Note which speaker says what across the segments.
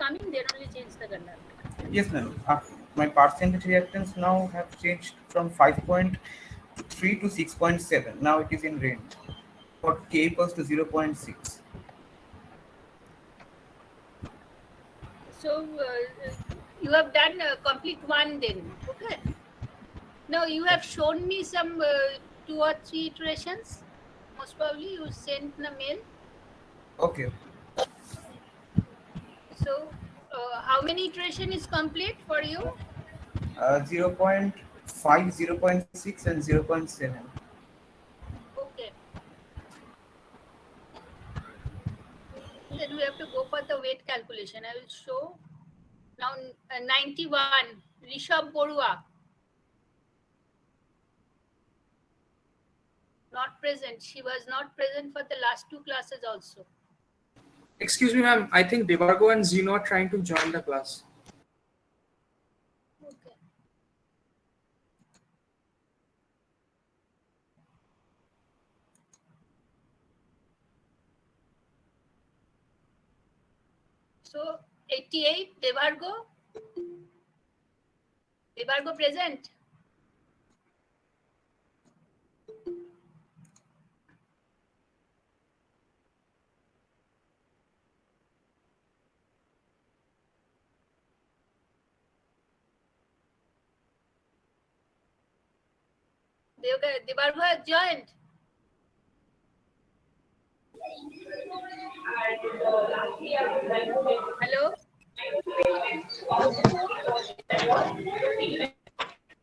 Speaker 1: coming, then only change the conductor.
Speaker 2: Yes, ma'am. My percentage reactance now have changed from 5.3 to 6.7. Now it is in range. For K equals to 0.6.
Speaker 1: So you have done complete one then, okay? Now you have shown me some 2 or 3 iterations. Most probably you sent the mail.
Speaker 2: Okay.
Speaker 1: So how many iteration is complete for you?
Speaker 2: 0.5, 0.6 and 0.7.
Speaker 1: Okay. Then we have to go for the weight calculation. I will show now 91 Rishabh Borua. Not present. She was not present for the last 2 classes also.
Speaker 3: Excuse me, ma'am. I think Devargo and Zeno are trying to join the class.
Speaker 1: Okay. So 88 Devargo. Devargo present. Devargo has joined. Hello.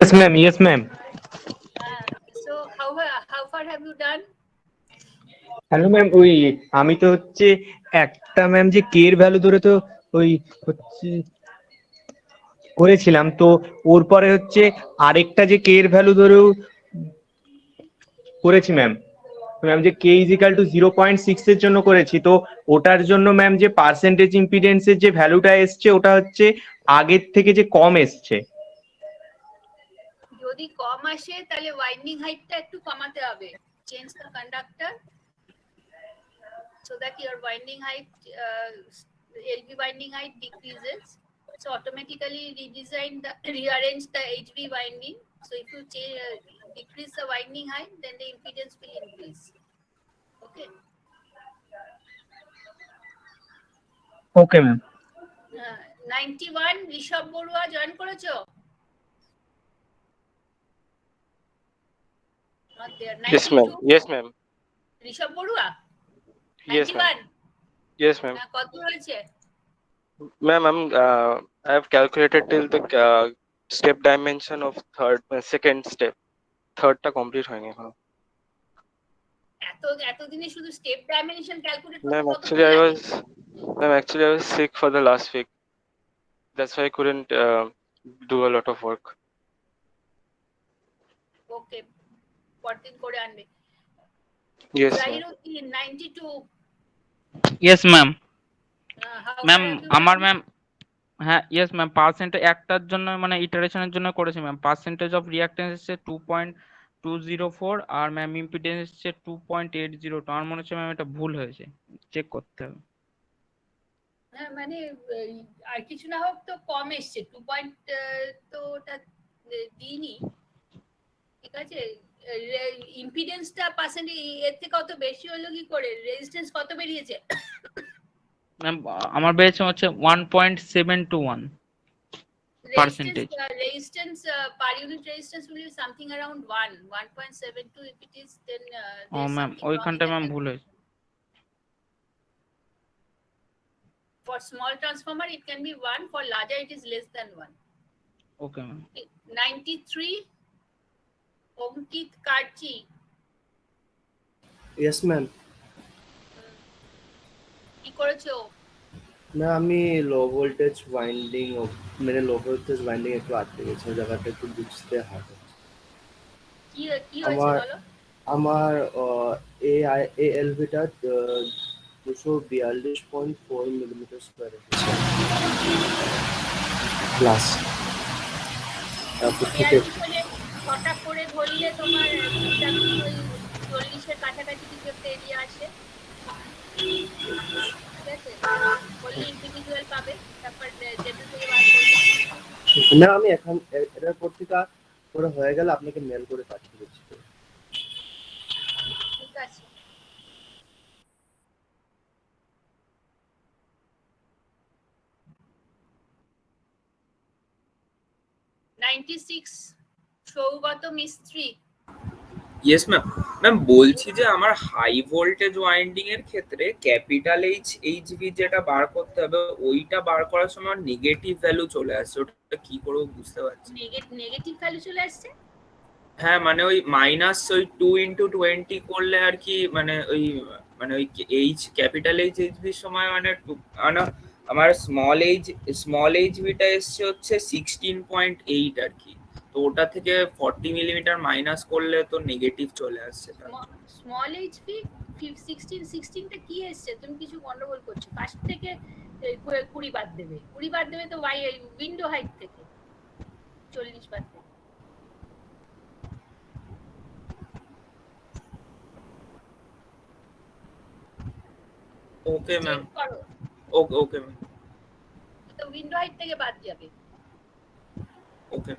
Speaker 4: Yes, ma'am. Yes, ma'am.
Speaker 1: So how far have you done?
Speaker 4: Hello ma'am, ওই আমি তো হচ্ছে একটা ma'am যে কে এর value ধরে তো ওই হচ্ছে করেছিলাম, তো ওর পরে হচ্ছে আরেকটা যে কে এর ভ্যালু ধরেও করেছি ম্যাম। ম্যাম যে কে ইজ ইকাল টু 0.6 এর জন্য করেছি, তো ওটার জন্য ম্যাম যে পার্সেন্টেজ ইম্পিডেন্সের যে ভ্যালুটা এসছে ওটা হচ্ছে আগের থেকে যে কম এসছে।
Speaker 1: যদি কম আসে তাহলে ওয়াইন্ডিং হাইটটা একটু কমাতে হবে। Change the conductor so that your winding height LV winding height decreases, so automatically rearrange the HV winding. So if you decrease the winding height, then the impedance will increase. Okay.
Speaker 4: Okay, ma'am.
Speaker 1: 91 Rishabh Borua join করেছো? Not there. 92?
Speaker 5: Yes, ma'am. Yes, ma'am.
Speaker 1: Rishabh Borua?
Speaker 5: Yes, ma'am.
Speaker 1: 91?
Speaker 5: Yes, ma'am.
Speaker 1: কত হয়েছে?
Speaker 5: Ma'am, I have calculated till the step dimension of second step. Third টা complete হয়নি এখনো।
Speaker 1: এতদিনে শুধু step dimension calculate করতে
Speaker 5: Ma'am,
Speaker 1: কতক্ষণ লাগে?
Speaker 5: actually I was sick for the last week. That's why I couldn't do a lot of work.
Speaker 1: ওকে, পরদিন করে আনবে।
Speaker 5: Yes, ma'am.
Speaker 1: Zahiruddin 92।
Speaker 6: Yes ma'am. Ma'am
Speaker 1: আমার
Speaker 6: আমার ম্যাম, হ্যাঁ ইয়েস ম্যাম, পার্সেন্টেজ একটার জন্য মানে ইটারেশনের জন্য করেছি ম্যাম। পার্সেন্টেজ অফ রিঅ্যাক্টেন্স এসছে 2.204 আর ম্যাম ইম্পিডেন্স এসছে 2.802। আমার মনে হচ্ছে ম্যাম এটা ভুল হয়েছে, চেক করতে হবে।
Speaker 1: হ্যাঁ মানে আর কিছু না হোক তো কম এসছে 2 পয়েন্ট, তো ওটা দিইনি, ঠিক আছে। ইম্পিডেন্সটা পার্সেন্ট এর থেকে কত বেশি হলো কি করে? রেজিস্ট্যান্স কত বেরিয়েছে?
Speaker 6: ম্যাম আমার বেরিয়েছে হচ্ছে 1.721 percentage.
Speaker 1: Resistance per unit resistance will be something around 1.72. If it is, then
Speaker 6: oh ma'am ওইখানটা ম্যাম ভুল হয়েছে।
Speaker 1: For small transformer it can be 1, for larger it is less than 1.
Speaker 6: Okay ma'am.
Speaker 1: 93 Omkit Karchi.
Speaker 7: Yes ma'am.
Speaker 1: কি করেছো?
Speaker 7: না আমি low voltage winding একটু আটকে গেছে, ওই জায়গাটা একটু বুঝতে হবে।
Speaker 1: কি হয়েছে বলো?
Speaker 7: আমার ALV-টা 242.4 মিলিমিটার স্কয়ার এসেছে প্লাস।
Speaker 1: ছটা করে ধরলে তোমার মোটামুটি ওই 40-এর কাছাকাছি কিছু একটা এরিয়া আসে, ঠিক আছে? বললে ইন্ডিভিজুয়াল পাবে, তারপর
Speaker 7: না আমি এখন এটার পত্রিকা করে হয়ে গেলে আপনাকে মেল করে পাঠিয়ে দিচ্ছি।
Speaker 1: ঠিক আছে। সৌগত মিস্ত্রি।
Speaker 3: Yes ma'am. ম্যাম বলছি যে আমার হাই ভোল্টেজ ওয়াইন্ডিং এর ক্ষেত্রে ক্যাপিটাল এইচভি যেটা বার করতে হবে ওইটা বার করার সময় নেগেটিভ ভ্যালু চলে আসছে, ওটা কি করবো বুঝতে পারছি না।
Speaker 1: নেগেটিভ ভ্যালু চলে আসছে?
Speaker 3: হ্যাঁ মানে ওই মাইনাস ওই 2x20 করলে আর কি মানে ওই ক্যাপিটাল এইচভির সময় মানে আমার স্মল এইচভিটা এসছে হচ্ছে 16.8 আর কি, তো ওটা থেকে 40 মিলিমিটার মাইনাস করলে তো নেগেটিভ চলে আসছে।
Speaker 1: স্মল এইচপি 16টা কি এসছে? তুমি কিছু গন্ডগোল করছো। ফার্স্ট থেকে 20 বাদ দেবে, 20 বাদ দেবে তো উইন্ডো হাইট থেকে 40 বাদ দেবে।
Speaker 3: ওকে ম্যাম,
Speaker 1: করো
Speaker 3: ওকে ম্যাম,
Speaker 1: তো উইন্ডো হাইট থেকে বাদ যাবে।
Speaker 3: Okay.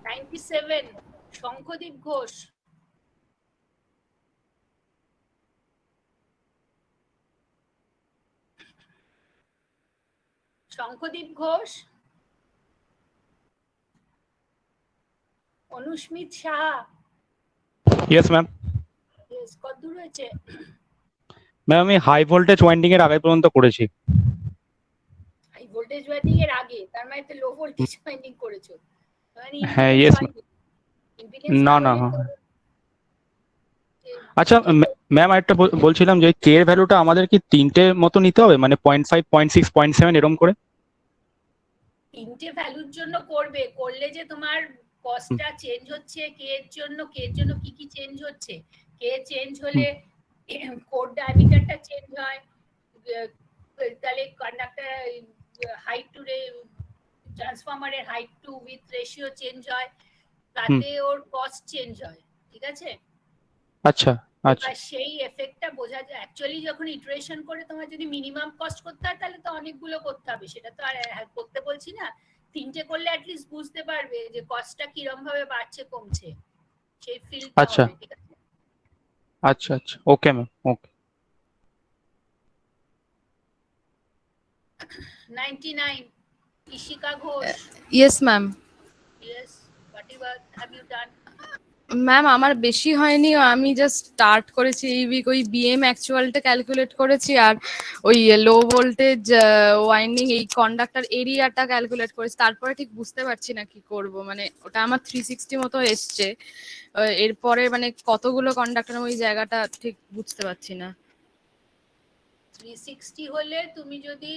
Speaker 1: 97 Shankhadeep Ghosh. Shankhadeep Ghosh, Anushmita Saha.
Speaker 8: Yes ma'am.
Speaker 1: Yes, কত দূর হয়েছে?
Speaker 8: ম্যাম আমি হাই ভোল্টেজ ওয়াইন্ডিং এর আগে পর্যন্ত করেছি।
Speaker 1: হাই ভোল্টেজ ওয়াইন্ডিং এর আগে, তার মানে তো লো ভোল্টেজ ওয়াইন্ডিং করেছো। মানে
Speaker 8: হ্যাঁ,
Speaker 1: impedance
Speaker 8: yes,
Speaker 1: হয়নি। Impedance
Speaker 8: না, না,
Speaker 1: হলে
Speaker 8: হ্যাঁ।
Speaker 1: তো-
Speaker 8: আচ্ছা ম্যাম একটা বলছিলাম যে কে এর ভ্যালুটা আমাদের কি 3টে মতো নিতে হবে, মানে 0.5, 0.6, 0.7 এরকম করে?
Speaker 1: 3টে ভ্যালুর জন্য করলে যে তোমার কস্টটা চেঞ্জ হচ্ছে, কে এর জন্য কি কি চেঞ্জ হচ্ছে, কে চেঞ্জ হলে কোড ডায়ামিটারটা চেঞ্জ হয়, তাহলে কন্ডাক্টর হাইট টু ট্রান্সফরমারের height to width ratio change হয়, তাতে ওর কস্ট চেঞ্জ হয়। ঠিক আছে?
Speaker 8: আচ্ছা আচ্ছা
Speaker 1: আর সেই এফেক্টটা বোঝা যায় অ্যাকচুয়ালি যখন ইটারেশন করে। তোমার যদি মিনিমাম কস্ট করতে হয় তাহলে তো অনেকগুলো করতে হবে, সেটা তো আর করতে বলছি না। 3টে করলে অ্যাটলিস্ট বুঝতে পারবে যে কস্টটা কিরকম ভাবে বাড়ছে কমছে, সেই ফিলটা
Speaker 8: আচ্ছা
Speaker 1: হবে। ঠিক আছে?
Speaker 8: আচ্ছা আচ্ছা okay ma'am, okay.
Speaker 1: 99 Ishika Ghosh.
Speaker 9: Yes ma'am.
Speaker 1: Yes, whatever have you done?
Speaker 9: Ma'am আমার বেশি হয়নি, আমি জাস্ট স্টার্ট করেছি এই উইক। ওই বিএম অ্যাকচুয়ালটা ক্যালকুলেট করেছি আর ওই লো ভোল্টেজ ওয়াইন্ডিং এই কন্ডাক্টর এরিয়াটা ক্যালকুলেট করেছি, তারপরে ঠিক বুঝতে পারছি না কি করব। মানে ওটা আমার 360 মতো এসছে, এরপরে মানে কতগুলো কন্ডাক্টর ওই জায়গাটা ঠিক বুঝতে পারছি না।
Speaker 1: 360 হলে তুমি যদি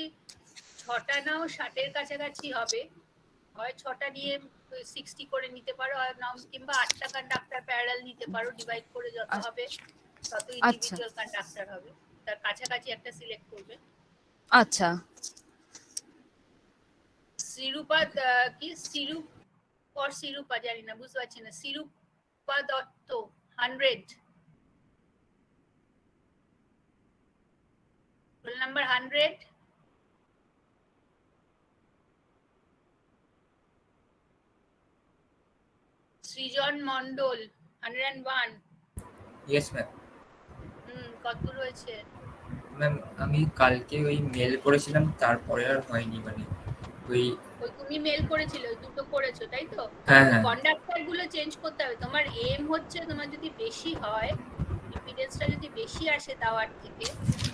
Speaker 1: 6টা নাও 60-এর কাছাকাছি হবে। হয় 6টা নিয়ে 60 করে নিতে পারো, আর নাও কিংবা 8টা কন্ডাক্টর প্যারালাল নিতে পারো। ডিভাইড করে যত হবে তত ইন্ডিভিজুয়াল কন্ডাক্টর হবে, তার কাছাকাছি একটা সিলেক্ট করবে।
Speaker 9: আচ্ছা।
Speaker 1: সিরুপা কি সিরুপা জানি না, বুঝতে পারছি না। সিরুপা দত্ত 100, রোল নাম্বার 100। সৃজন মন্ডল 101।
Speaker 10: Yes ma'am.
Speaker 1: কত রয়েছে?
Speaker 10: ম্যাম আমি কালকে ওই মেল করেছিলাম, তারপরে আর হয়নি, মানে ওই
Speaker 1: তুমি মেল করেছিলে, ওই দুটো করেছো তাই তো?
Speaker 10: হ্যাঁ হ্যাঁ
Speaker 1: কন্ডাক্টর গুলো চেঞ্জ করতে হবে। তোমার এম হচ্ছে তোমার যদি বেশি হয়, ইম্পিডেন্সটা যদি বেশি আসে টাওয়ার থেকে,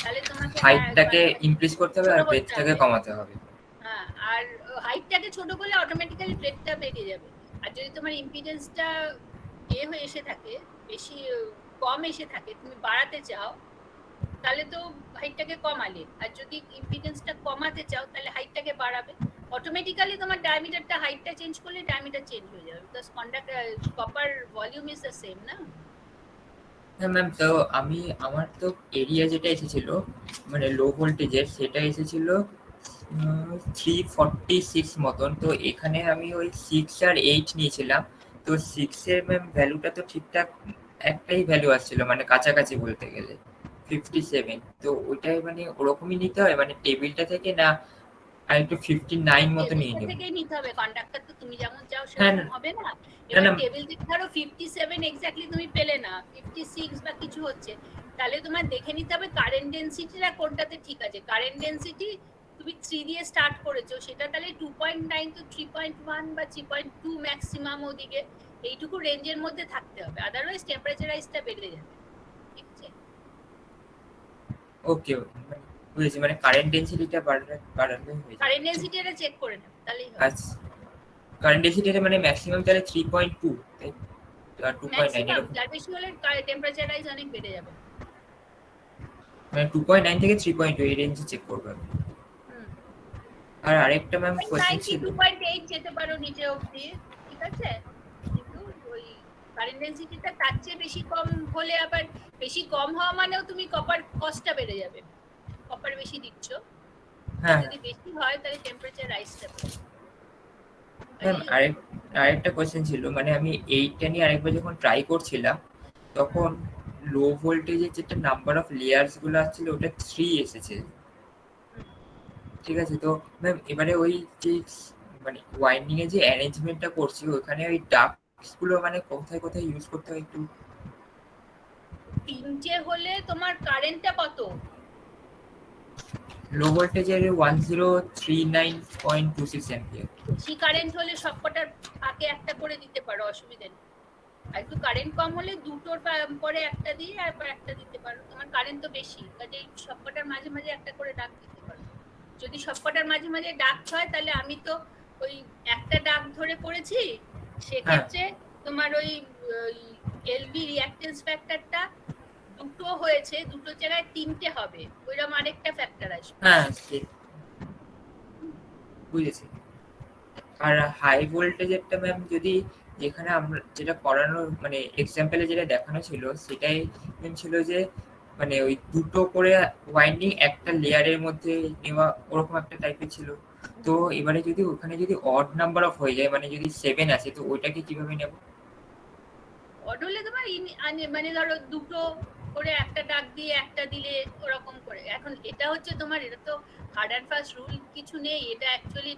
Speaker 1: তাহলে তোমাকে
Speaker 10: হাইটটাকে ইনক্রিজ করতে হবে আর ব্রেথটাকে কমাতে হবে।
Speaker 1: হ্যাঁ, আর হাইটটাকে ছোট করলে অটোমেটিক্যালি ব্রেথটা বেড়ে যাবে। আর যদি তোমার ইম্পিডেন্সটা হয়ে এসে থাকে, বেশি কম এসে থাকে, তুমি বাড়াতে চাও, তাহলে তো হাইটটাকে কমালে। আর যদি ইম্পিডেন্সটা কমাতে চাও তাহলে হাইটটাকে বাড়াবে। অটোমেটিক্যালি তোমার ডায়ামিটারটা হাইটটা চেঞ্জ করলে ডায়ামিটার চেঞ্জ হয়ে যাবে, because conductor copper volume is the same না।
Speaker 10: হ্যাঁ ম্যাম, তো আমার তো এরিয়া যেটা এসেছিল মানে লো ভোল্টেজের, সেটা এসেছিল 346 মতন। তো এখানে আমি ওই 6 আর 8 নিয়েছিলাম। তো 6 এর ম্যাম ভ্যালুটা তো ঠিকঠাক একটাই ভ্যালু আসছিল, মানে কাছাকাছি বলতে গেলে। 57, তো ওইটাই মানে ওরকমই নিতে হয় মানে টেবিলটা থেকে, না আর একটু 59 মতো নিয়ে
Speaker 1: টেবিলটা
Speaker 10: নেব?
Speaker 1: থেকেই নিতে হবে, কন্ডাক্টর তো তুমি যেমন চাও
Speaker 10: হ্যাঁ,
Speaker 1: সেরকম
Speaker 10: না,
Speaker 1: হবে না।
Speaker 10: না,
Speaker 1: এবার
Speaker 10: না,
Speaker 1: টেবিল থেকে ধরো 57 এক্স্যাক্টলি তুমি পেলে না, 56 বা কিছু হচ্ছে, তাহলে তোমার দেখে নিতে হবে কারেন্ট ডেনসিটিটা কোনটাতে ঠিক আছে। কারেন্ট ডেনসিটি তুমি 3 দিয়ে স্টার্ট করেছো, সেটা তাহলে 2.9 তো 3.1 বা 3.2 ম্যাক্সিমাম, ওদিকে এইটুকু রেঞ্জের মধ্যে থাকতে হবে, আদারওয়াইজ টেম্পারেচারাইজটা বেড়ে যাবে। ঠিক আছে,
Speaker 10: ওকে, বুঝেছি, মানে কারেন্ট ডেনসিটিটা বাড়ালে হয়ে যাবে।
Speaker 1: কারেন্ট ডেনসিটিটা চেক করে নেবে তাহলেই হবে।
Speaker 10: আচ্ছা, কারেন্ট ডেনসিটিটা মানে ম্যাক্সিমাম তাহলে 3.2 তাই, আর 2.9
Speaker 1: ম্যাক্সিমাম,
Speaker 10: এরকম,
Speaker 1: যার বেশি হলে টেম্পারেচারাইজ অনেক বেড়ে যাবে।
Speaker 10: মানে 2.9 থেকে 3.2 এই রেঞ্জে চেক করবো আমি। আর আরেকটা ম্যাম কোশ্চেন
Speaker 1: 2.9
Speaker 10: ছিল।
Speaker 1: 2.8 যেতে পারো নিচে অবধি, ঠিক আছে, কিন্তু ওই কারেন্ট ডেনসিটিটা তার চেয়ে বেশি কম হলে আবার, বেশি কম হওয়া মানেও তুমি কপার কস্টটা বেড়ে যাবে, কপার বেশি দিচ্ছ।
Speaker 10: হ্যাঁ,
Speaker 1: যদি বেশি হয় তাহলে টেম্পারেচার রাইজটা বেড়ে
Speaker 10: ম্যাম আরেকটা কোশ্চেন ছিল, মানে আমি এইটা নিয়ে আরেকবার যখন ট্রাই করছিলাম তখন লো ভোল্টেজের যেটা নাম্বার অফ লেয়ার্স গুলো আসছিল ওটা 3 এসেছে, ঠিক আছে। তো ম্যাম এবারে ওই যে মানে ওয়াইন্ডিং এর যে অ্যারেঞ্জমেন্টটা করছি ওখানে ওই ডাক্টস গুলো মানে কোথায় কোথায় ইউজ করতে হয় একটু।
Speaker 1: তিনটে হলে তোমার কারেন্টটা কত?
Speaker 10: লো ভোল্টেজের 1039.26 অ্যাম্পিয়ার।
Speaker 1: বেশি কারেন্ট হলে সবকটার আগে একটা করে দিতে পারো, অসুবিধা নেই। আর একটু কারেন্ট কম হলে দুটোর পরে একটা দিয়ে আর একটা দিতে পারো, তোমার কারেন্ট তো বেশি, কাজে সবকটার মাঝে মাঝে একটা করে ডাক দিতে পারো। যদি সবকটার মাঝে মাঝে ডাক হয় তাহলে আমি তো ওই একটা ডাক ধরে করেছি, সেক্ষেত্রে তোমার ওই এলবি রিঅ্যাকটেন্স ফ্যাক্টরটা দুটো হয়েছে, দুটো জায়গায় তিনটে হবে, ওইরকম আরেকটা ফ্যাক্টর আসবে।
Speaker 10: হ্যাঁ, বুঝেছি। আর হাই ভোল্টেজেরটা ম্যাম যদি, যেখানে আমরা যেটা করানো মানে এক্সাম্পলে যেটা দেখানো ছিল সেটাই ছিল যে মানে ওই দুটো করে ওয়াইন্ডিং একটা লেয়ারের মধ্যে নেওয়া, ওরকম একটা টাইপের ছিল। তো এবারে যদি ওখানে যদি অড নাম্বার অফ হয়ে যায়, মানে যদি 7 আছে, তো ওইটাকে কিভাবে নেব?
Speaker 1: অড হলে তোমার মানে ধরো দুটো করে একটা ডাক দিয়ে একটা দিলে ওরকম করে। এখন এটা হচ্ছে তোমার, এটা তো হার্ড অ্যান্ড ফাস্ট রুল কিছু নেই, এটা অ্যাকচুয়ালি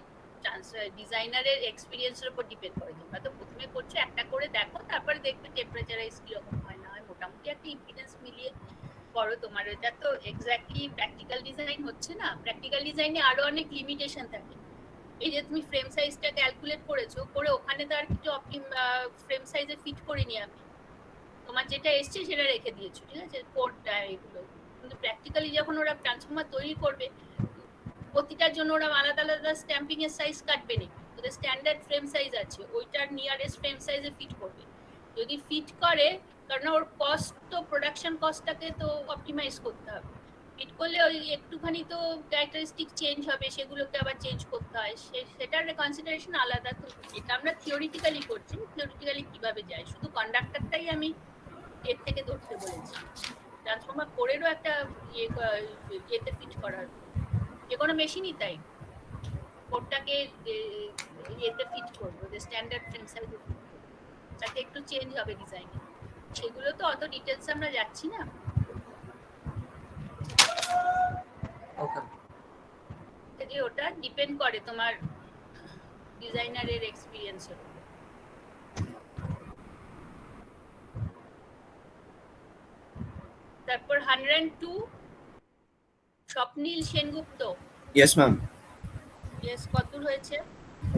Speaker 1: ডিজাইনারের এক্সপিরিয়েন্সের উপর ডিপেন্ড করে। তোমরা তো প্রথমে করছো, একটা করে দেখো, তারপরে দেখবে টেম্পারেচারাইজ কিরকম হয় না হয়, মোটামুটি একটা ইম্পিডেন্স মিলিয়ে করো। তোমার এটা তো এক্স্যাক্টলি প্র্যাকটিক্যাল ডিজাইন হচ্ছে না, প্র্যাকটিক্যাল ডিজাইনে আরো অনেক লিমিটেশন থাকে। এই যে তুমি ফ্রেম সাইজটা ক্যালকুলেট করেছো, করে ওখানে তো আর কিছু ফ্রেম সাইজে ফিট করিনি আমি, তোমার যেটা এসছে সেটা রেখে দিয়েছো, ঠিক আছে, কোডটা এগুলো। কিন্তু প্র্যাকটিক্যালি যখন ওরা ট্রান্সফর্মার তৈরি করবে, প্রতিটার জন্য ওরা আলাদা আলাদা স্ট্যাম্পিং এর সাইজ কাটবে নাকি, ওদের স্ট্যান্ডার্ড ফ্রেম সাইজ আছে, ওইটার নিয়ারেস্ট ফ্রেম সাইজে ফিট করবে। যদি ফিট করে, কারণ ওর কস্ট তো, প্রোডাকশন কস্টটাকে তো অপটিমাইজ করতে হবে, ফিট করলে ওই একটুখানি তো ক্যারেক্টারিস্টিক চেঞ্জ হবে, সেগুলোকে আবার চেঞ্জ করতে হয়, সেটার কনসিডারেশন আলাদা। তো এটা আমরা থিওরিটিক্যালি করছি, থিওরিটিক্যালি কিভাবে যায়, শুধু কন্ডাক্টরটাই আমি এর থেকে ধরতে বলেছি। ট্রান্সফর্মার কোরেরও একটা ইয়েতে ফিট করার, যে কোনো মেশিনই তাই, কোডটাকে ইয়েতে ফিট করবো, যে স্ট্যান্ডার্ড ফ্রেম সাইজে ফিট করবো, যাতে একটু চেঞ্জ হবে ডিজাইনে। সেগুলো তো অত ডিটেলস আমরা যাচ্ছি না। যে ওটা ডিপেন্ড করে তোমার ডিজাইনারের এক্সপিরিয়েন্সের উপর। তারপর 102 Swapnil Sengupta.
Speaker 2: Yes ma'am.
Speaker 1: Yes, কতদূর হয়েছে?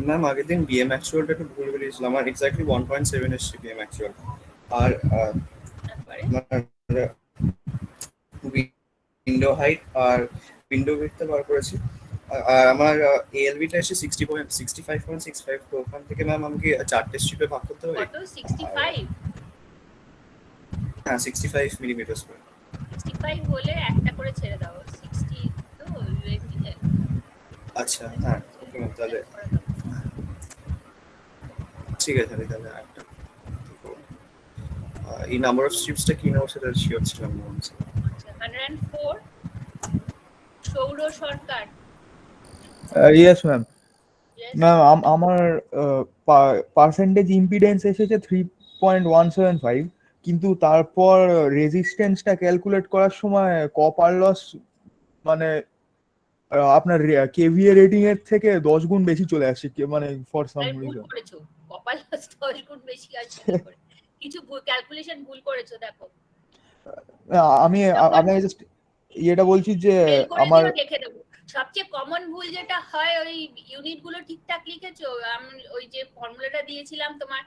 Speaker 2: ম্যাম আগের দিন বিএম অ্যাকচুয়ালটা একটু ভুল বেরিয়েছিল, আমার এক্স্যাক্টলি 1.7 এসছে বিএম অ্যাকচুয়াল। আর উইন্ডো হাইট আর উইন্ডো উইডথটা বার করেছি, আর আমার এএলবিটা এসে 65.65, তো ওখান থেকে ম্যাম আমাকে চারটে স্ট্রিপে ভাগ করতে হবে।
Speaker 1: কত? 65?
Speaker 2: হ্যাঁ 65 মিলিমিটার করে।
Speaker 1: 65 হলে একটা করে ছেড়ে দাও, 60 তো রেঞ্জে।
Speaker 2: আচ্ছা হ্যাঁ, ওকে ম্যাম, তাহলে ঠিক আছে, তাহলে একটা এই নাম্বার অফ স্ট্রিপসটা কি নেবো সেটা শিওর ছিলাম না।
Speaker 1: 104 Souro Sarkar.
Speaker 11: Yes ma'am. Ma'am আমার পার্সেন্টেজ ইম্পিডেন্স এসেছে 3.175, কিন্তু তারপর রেজিস্ট্যান্সটা ক্যালকুলেট করার সময় কপার লস মানে আপনার কেভিএ রেটিং এর থেকে 10 গুণ বেশি চলে আসছে মানে ফর সাম
Speaker 1: আরে ভুল
Speaker 11: রিজন।
Speaker 1: করেছো, কপাল 10 গুণ বেশি আসবে কি করে? কিছু ক্যালকুলেশন ভুল করেছো দেখো।
Speaker 11: আমি
Speaker 1: যখন
Speaker 11: আপনাকে জাস্ট এটা বলছি যে
Speaker 1: মেল করে
Speaker 11: আমার
Speaker 1: দিও, দেখে দেবো। সবচেয়ে কমন ভুল যেটা হয়, ওই ইউনিট গুলো ঠিকঠাক লিখেছো? আমি ওই যে ফর্মুলাটা দিয়েছিলাম তোমার,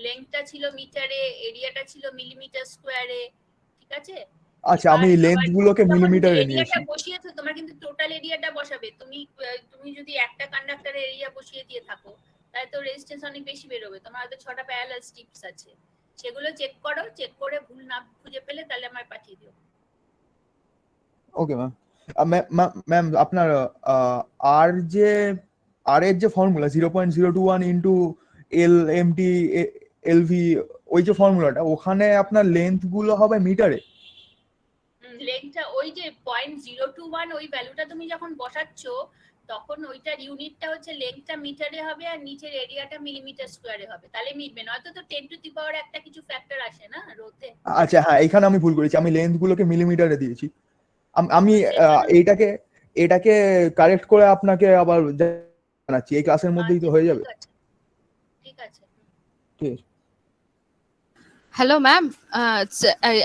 Speaker 1: লেন্থটা ছিল মিটারে, এরিয়াটা ছিল মিলিমিটার স্কোয়ারে, ঠিক আছে?
Speaker 11: আচ্ছা
Speaker 1: এবার
Speaker 11: আমি লেন্থ
Speaker 1: আবার
Speaker 11: গুলোকে
Speaker 1: যখন
Speaker 11: মিলিমিটারে
Speaker 1: এরিয়াটা
Speaker 11: নিয়েছি।
Speaker 1: বসিয়েছো, তোমার কিন্তু টোটাল এরিয়াটা বসাবে। তুমি যদি একটা কন্ডাক্টরের এরিয়া বসিয়ে দিয়ে থাকো, তাহলে তো রেজিস্ট্যান্স অনেক বেশি বেরোবে। তোমার হয়তো 6টা প্যারালাল স্ট্রিপস আছে, সেগুলো চেক করো, চেক করে ভুল না খুঁজে পেলে তাহলে আমায় পাঠিয়ে দিও।
Speaker 11: Okay ma'am. ম্যাম আপনার আর যে আর এর যে formula 0.021 into L M T LV, ওই যে ফর্মুলাটা ওখানে আপনার লেন্থ গুলো হবে মিটারে।
Speaker 1: লেন্থটা ওই যে 0.021, ওই ভ্যালুটা তুমি যখন বসাচ্ছ তখন ওইটার ইউনিটটা হচ্ছে লেন্থটা মিটারে হবে আর নিচের এরিয়াটা মিলিমিটার স্কোয়ারে হবে, তাহলে মিটবে। নয়তো তো 10 টু দি পাওয়ার একটা কিছু ফ্যাক্টর আসে না রোতে।
Speaker 11: আচ্ছা হ্যাঁ, এখানে আমি ভুল করেছি, আমি লেন্থ গুলোকে মিলিমিটারে দিয়েছি। আমি
Speaker 1: সেজন্য
Speaker 11: এটাকে এটাকে কারেক্ট করে আপনাকে আবার জানাচ্ছি, এই ক্লাসের মধ্যেই তো
Speaker 1: আচ্ছা
Speaker 11: হয়ে
Speaker 1: ঠিক
Speaker 11: যাবে।
Speaker 1: আছে, ঠিক আছে।
Speaker 11: ঠিক আছে।
Speaker 9: হ্যালো ম্যাম,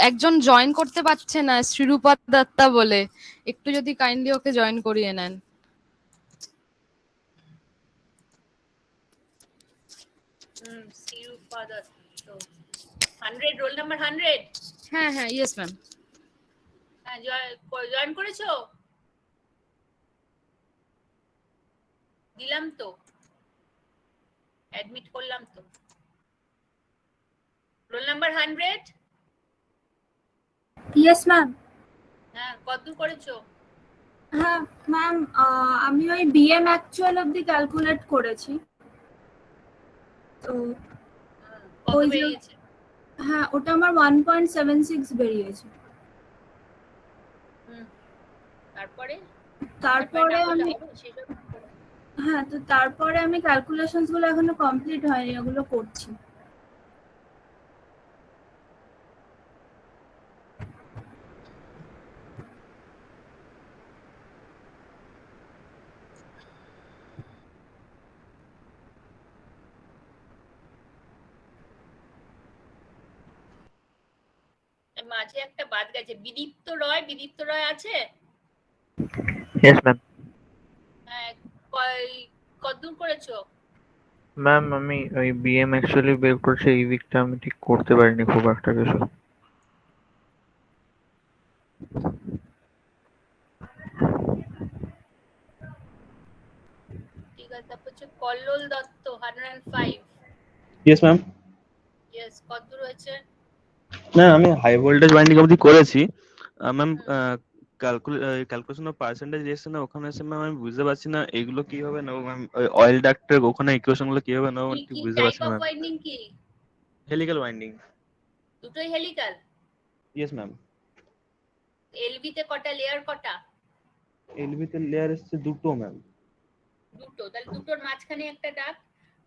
Speaker 9: একজন জয়েন করতে পারছে না, শ্রীরূপা দত্তা বলে, একটু যদি কাইন্ডলি ওকে জয়েন করিয়ে নেন।
Speaker 1: Sreerupa Dutta 100, roll number 100।
Speaker 9: হ্যাঁ হ্যাঁ, ইয়েস ম্যাম।
Speaker 1: হ্যাঁ, জয়েন করেছো? দিলাম তো, অ্যাডমিট করলাম তো। Roll number 100।
Speaker 12: Yes ma'am.
Speaker 1: হ্যাঁ, কতদূর করেছো?
Speaker 12: হ্যাঁ ম্যাম, আমি ওই বিএম অ্যাকচুয়াল অবধি ক্যালকুলেট করেছি। তো
Speaker 1: কত
Speaker 12: ওই যে
Speaker 1: বেরিয়েছে?
Speaker 12: হ্যাঁ, ওটা আমার 1.76 বেরিয়েছে।
Speaker 1: তারপরে
Speaker 12: তারপরে আমি
Speaker 1: হবে সেসব।
Speaker 12: হ্যাঁ, তো তারপরে আমি ক্যালকুলেশনস গুলো এখনো কমপ্লিট হয়নি, ওগুলো করছি।
Speaker 1: মাঝে একটা বাদ গেছে, বিদীপ্ত রয় আছে?
Speaker 13: Yes ma'am.
Speaker 1: হ্যাঁ, কতদূর করেছো?
Speaker 13: ম্যাম আমি ওই বিএম অ্যাকচুয়ালি বের করছি, এই উইকটা আমি ঠিক করতে পারিনি খুব একটা কিছু।
Speaker 1: ঠিক আছে, তারপর হচ্ছে Kallol Dutta 105।
Speaker 8: Yes ma'am.
Speaker 1: Yes, কতদূর হয়েছে?
Speaker 8: না আমি হাই ভোল্টেজ ওয়াইন্ডিং অবধি করেছি ম্যাম। ক্যালকুলেশন অফ পার্সেন্টেজ এসে না, ওখানে এসে ম্যাম আমি বুঝতে পারছি না এগুলো কি হবে না ম্যাম, অয়েল ডাক্টের ওখানে ইকুয়েশন গুলো কি হবে না
Speaker 1: কি
Speaker 8: ঠিক
Speaker 1: কি
Speaker 8: বুঝতে
Speaker 1: টাইপ
Speaker 8: পারছি না
Speaker 1: অফ
Speaker 8: ম্যাম।
Speaker 1: ওয়াইন্ডিং কি?
Speaker 8: Helical winding.
Speaker 1: দুটোই হেলিক্যাল?
Speaker 8: Yes ma'am.
Speaker 1: এলভি তে কটা লেয়ার, কটা?
Speaker 8: এলভি তে লেয়ার এসছে দুটো ম্যাম।
Speaker 1: দুটো, তাহলে দুটোর মাঝখানে একটা ডাক।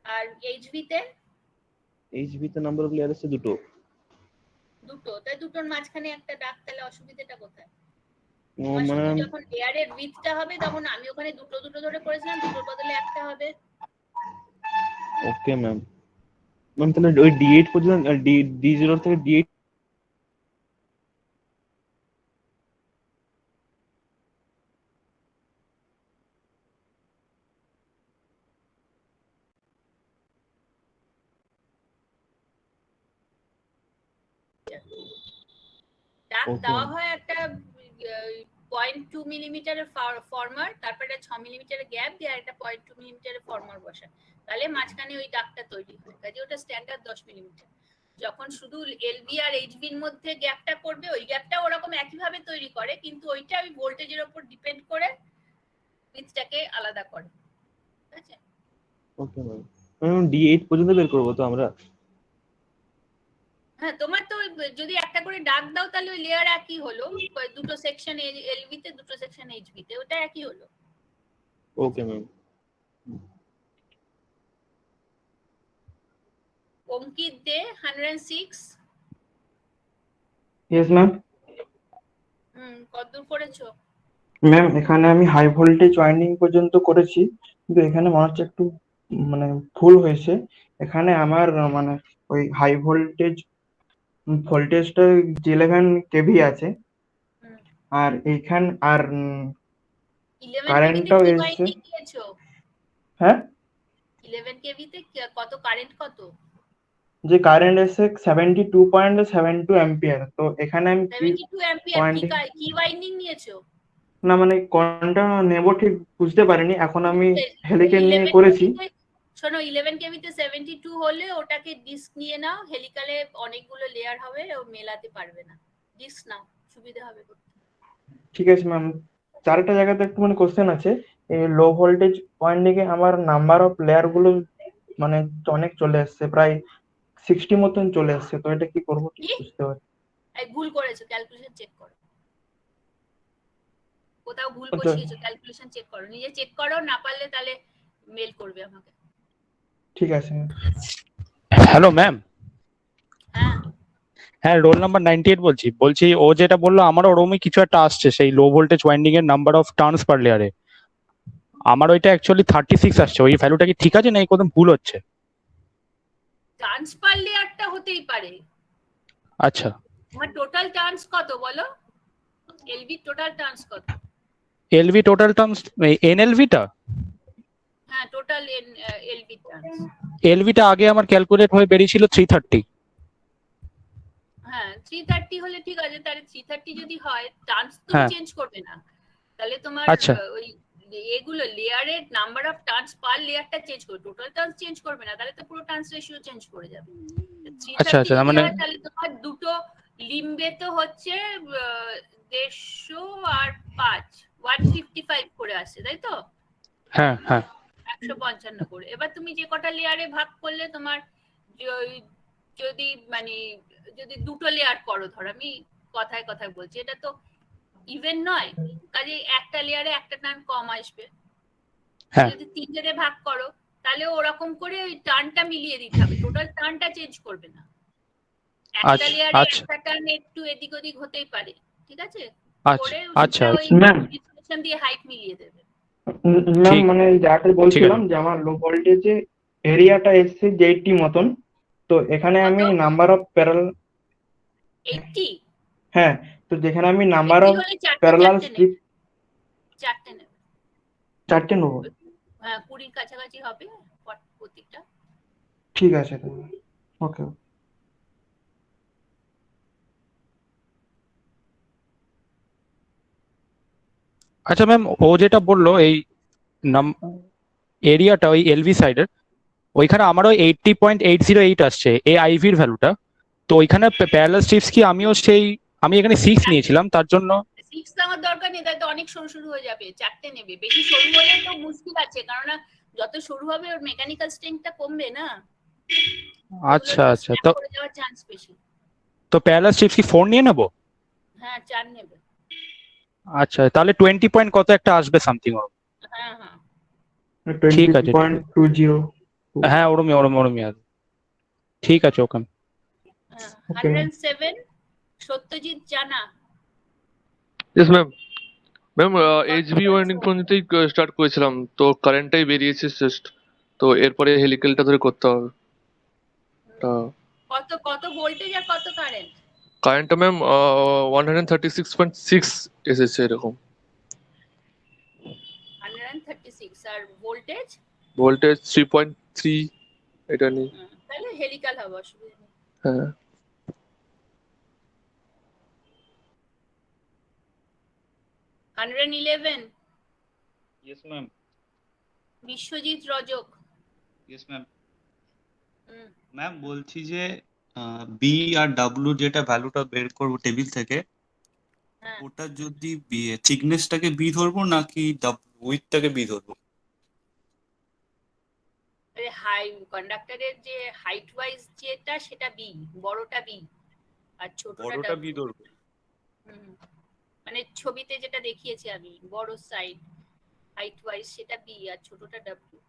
Speaker 1: আর এইচভি তে?
Speaker 8: এইচভি তে নাম্বার অফ লেয়ার এসছে দুটো।
Speaker 1: দুটো, তাই দুটোর মাঝখানে একটা ডাক, তাহলে অসুবিধাটা কোথায়?
Speaker 8: ও
Speaker 1: তোমার
Speaker 8: মানে
Speaker 1: শুধু যখন লেয়ারের উইডথটা হবে তখন আমি ওখানে দুটো দুটো ধরে করেছিলাম, দুটোর বদলে একটা হবে।
Speaker 8: Okay ma'am. ম্যাম তাহলে ওই D8 পর্যন্ত, D0 থেকে D8
Speaker 1: ডাক
Speaker 8: ওকে
Speaker 1: দেওয়া হয় একটা 0.2 মিলিমিটারের ফর্মার, তারপর একটা 6 মিলিমিটারের গ্যাপ দিয়ে একটা 0.2 মিলিমিটারের ফর্মার বসায়, তাহলে মাঝখানে ওই ডাকটা তৈরি হয়। কাজে ওটা স্ট্যান্ডার্ড 10 মিলিমিটার। যখন শুধু এলভি আর এইচভির মধ্যে গ্যাপটা করবে, ওই গ্যাপটা ওরকম একইভাবে তৈরি করে, কিন্তু ওইটা ওই ভোল্টেজের উপর ডিপেন্ড করে উইথটাকে আলাদা করে। ঠিক আছে?
Speaker 8: Okay ma'am. ম্যাম D8 পর্যন্ত বের করবো তো আমরা?
Speaker 1: হ্যাঁ, তোমার তো যদি একটা করে ডাক দাও তাহলে ওই লেয়ার একই হলো, দুটো সেকশন এলভি তে, দুটো সেকশন এইচভি তে, ওটা একই হলো।
Speaker 8: Okay ma'am.
Speaker 1: Ankit De 106।
Speaker 4: Yes ma'am.
Speaker 1: কতদূর করেছো?
Speaker 4: ম্যাম এখানে আমি হাই ভোল্টেজ ওয়াইন্ডিং পর্যন্ত করেছি, কিন্তু এখানে মনে হচ্ছে একটু মানে ভুল হয়েছে। এখানে আমার মানে ওই হাই ভোল্টেজটা 11 কেভি আছে, আর এইখান আর
Speaker 1: 11 কেভিতে
Speaker 4: কারেন্টটাও
Speaker 1: কি
Speaker 4: এসছে।
Speaker 1: ওয়াইন্ডিং নিয়েছো?
Speaker 4: হ্যাঁ,
Speaker 1: 11 কেভিতে কত কারেন্ট কত?
Speaker 4: যে কারেন্ট এসছে 72.72 অ্যাম্পিয়ার। তো এখানে আমি কি
Speaker 1: 72 অ্যাম্পিয়ার
Speaker 4: পয়েন্ট,
Speaker 1: কি ওয়াইন্ডিং নিয়েছো?
Speaker 4: না মানে কোনটা নেব ঠিক বুঝতে পারিনি। এখন আমি হেলিকেন নিয়ে
Speaker 1: 11
Speaker 4: করেছি।
Speaker 1: কেভিতে শোনো, 11 কেভিতে 72 হলে ওটাকে ডিস্ক নিয়ে নাও, হেলিকালে অনেকগুলো লেয়ার হবে ও মেলাতে পারবে না, ডিস্ক নাও, সুবিধা হবে করতে।
Speaker 4: ঠিক আছে ম্যাম। চারটা জায়গাতে একটু মানে কোশ্চেন আছে। এই লো ভোল্টেজ ওয়াইন্ডিং এ আমার নাম্বার অফ লেয়ার গুলো মানে অনেক চলে আসছে, প্রায় 60 মতন চলে আসছে। তো এটা কি করবো ঠিক বুঝতে পারি।
Speaker 1: এই ভুল করেছো, ক্যালকুলেশন চেক করো, কোথাও ভুল
Speaker 4: আচ্ছা।
Speaker 1: বসিয়েছো, ক্যালকুলেশন চেক করো, নিজে চেক করো, না পারলে তাহলে মেল করবে আমাকে।
Speaker 4: ঠিক আছে ম্যাম।
Speaker 14: Hello ma'am.
Speaker 1: হ্যাঁ
Speaker 14: হ্যাঁ, রোল নাম্বার 98 বলছি ও যেটা বললো আমারও ওরকমই কিছু একটা আসছে, সেই লো ভোল্টেজ ওয়াইন্ডিং এর নাম্বার অফ টার্নস পার লেয়ারে। আমার ওইটা অ্যাকচুয়ালি 36 আসছে। ওই ভ্যালুটা কি ঠিক আছে না এই কোথাও ভুল হচ্ছে?
Speaker 1: ট্রান্সফার লেয়ারটা হতেই পারে।
Speaker 14: আচ্ছা,
Speaker 1: তোমার টোটাল টার্নস কত বলো? এলভি টোটাল টার্নস কত?
Speaker 14: এলভি টোটাল টার্মস, এনএলভিটা
Speaker 1: হ্যাঁ টোটাল এলভি টার্নস।
Speaker 14: এলভিটা আগে আমার ক্যালকুলেট হয়ে বেরিয়েছিল 330।
Speaker 1: হ্যাঁ 330 হলে ঠিক আছে, তাহলে 330 যদি হয় টার্নস তুমি
Speaker 14: হ্যাঁ
Speaker 1: চেঞ্জ করবে না, তাহলে তোমার
Speaker 14: আচ্ছা
Speaker 1: ওই এগুলো লেয়ারের নাম্বার অফ টার্নস পার লেয়ারটা চেঞ্জ করবে, টোটাল টার্নস চেঞ্জ করবে না, তাহলে তো পুরো টার্নস রেশিও চেঞ্জ করে যাবে।
Speaker 14: আচ্ছা
Speaker 1: 330
Speaker 14: আচ্ছা
Speaker 1: যদি
Speaker 14: মানে
Speaker 1: হয় তাহলে তোমার দুটো লিম্বে তো হচ্ছে 150 আর 5 155 করে আসছে, তাই তো?
Speaker 14: হ্যাঁ হ্যাঁ
Speaker 1: 155 করে। এবার তুমি যে কটা লেয়ারে ভাগ করলে তোমার যদি মানে যদি দুটো লেয়ার করো, ধর আমি কথায় কথায় বলছি, এটা তো ইভেন নয়, কাজে একটা লেয়ারে একটা টার্ন কম আসবে।
Speaker 14: হ্যাঁ
Speaker 1: যদি 3 লেয়ারে ভাগ করো তাহলে ওরকম করে ওই টার্নটা মিলিয়ে দিতে হবে, টোটাল টার্নটা চেঞ্জ করবে না। একটা
Speaker 14: আচ্ছা
Speaker 1: লেয়ারে
Speaker 14: আচ্ছা
Speaker 1: একটা টার্ন একটু এদিক ওদিক হতেই পারে, ঠিক আছে?
Speaker 14: আচ্ছা
Speaker 1: করে
Speaker 14: আচ্ছা
Speaker 1: সেটা ওই
Speaker 14: আচ্ছা
Speaker 4: ম্যাম
Speaker 1: ডিসক্রিপশন দিয়ে হাইট মিলিয়ে দেবে।
Speaker 4: ম্যাম
Speaker 14: ঠিক
Speaker 4: মানে যাটা
Speaker 14: ঠিক
Speaker 4: বলছিলাম
Speaker 14: আছে।
Speaker 4: যে আমার লো ভোল্টেজে এরিয়াটা এসছে যে 80 মতন। তো এখানে
Speaker 1: কত?
Speaker 4: আমি নাম্বার অফ প্যারাল,
Speaker 1: 80?
Speaker 4: হ্যাঁ, তো যেখানে আমি নাম্বার
Speaker 1: 80
Speaker 4: অফ
Speaker 1: হলে চারটে
Speaker 4: প্যারালাল
Speaker 1: চারটে
Speaker 4: স্ট্রিপ
Speaker 1: নেবে, চারটে নেবে।
Speaker 4: 4টে নেবো।
Speaker 1: হ্যাঁ 20 কাছাকাছি হবে প্রত্যেকটা।
Speaker 4: ঠিক আছে, ওকে।
Speaker 14: আচ্ছা ম্যাম, ও যেটা বললো এই নাম এরিয়াটা ওই এলভি সাইডের ওইখানে আমারও 80.808 আসছে এই আইভির ভ্যালুটা। তো ওইখানে প্যারালাল স্ট্রিপস কি আমিও সেই, আমি এখানে 6 নিয়েছিলাম তার জন্য।
Speaker 1: 6 নেওয়ার দরকার নেই, তাহলে তো অনেক সরু সরু হয়ে যাবে, চারটে নেবে। বেশি সরু হলে তো মুশকিল আছে, কারণ যত সরু হবে ওর মেকানিক্যাল স্ট্রেংথটা কমবে না,
Speaker 14: আচ্ছা
Speaker 1: ওগুলো
Speaker 14: আচ্ছা,
Speaker 1: স্ন্যাপ
Speaker 14: তো
Speaker 1: করে যাওয়ার চান্স বেশি।
Speaker 14: তো প্যারালাল স্ট্রিপস কি 4 নিয়ে নেবো?
Speaker 1: হ্যাঁ 4 নেবে।
Speaker 14: আচ্ছা তাহলে 20 পয়েন্ট কত একটা আসবে সামথিং।
Speaker 1: হ্যাঁ হ্যাঁ
Speaker 14: ঠিক আছে
Speaker 4: 20.20।
Speaker 14: হ্যাঁ ওরমই আছে। ঠিক আছে ওকে।
Speaker 1: হ্যাঁ
Speaker 4: ওকে ম্যাম।
Speaker 1: 107 সত্যজিৎ জানা।
Speaker 15: Yes ma'am. ম্যাম
Speaker 1: কত
Speaker 15: এইচবি ওয়াইন্ডিং
Speaker 1: করেছো?
Speaker 15: পর্যন্তই স্টার্ট করেছিলাম, তো কারেন্টটাই বেরিয়েছে জাস্ট, তো এরপরে হেলিক্যালটা ধরে করতে হবে।
Speaker 1: কত কত ভোল্টেজ আর কত কারেন্ট?
Speaker 15: কারেন্টটা ম্যাম 136.6 এসেছে এরকম।
Speaker 1: 136 আর ভোল্টেজ?
Speaker 15: ভোল্টেজ 3.3 এটা নেই।
Speaker 1: তাহলে হেলিক্যাল হবে, অসুবিধা নেই।
Speaker 15: হ্যাঁ
Speaker 1: 111
Speaker 16: Yes, ma'am.
Speaker 1: Biswajit Rajak.
Speaker 16: Yes, ma'am.
Speaker 1: হুম,
Speaker 16: ম্যাম বলছি যে বি আর ডাব্লিউ যেটা ভ্যালুটা বের করবো টেবিল থেকে,
Speaker 1: হ্যাঁ
Speaker 16: ওটা যদি থিকনেসটাকে বি ধরবো নাকি উইথটাকে বি ধরবো?
Speaker 1: হাই কন্ডাক্টরের যে হাইট ওয়াইজ যেটা সেটা বি, বড়টা বি আর ছোটটা
Speaker 16: বড়টা বি
Speaker 1: ডাব্লিউ।
Speaker 16: ধরবো।
Speaker 1: মানে ছবিতে যেটা দেখিয়েছি আমি, বড় সাইড হাইট ওয়াইজ সেটা বি আর ছোটটা ডাব্লিউ।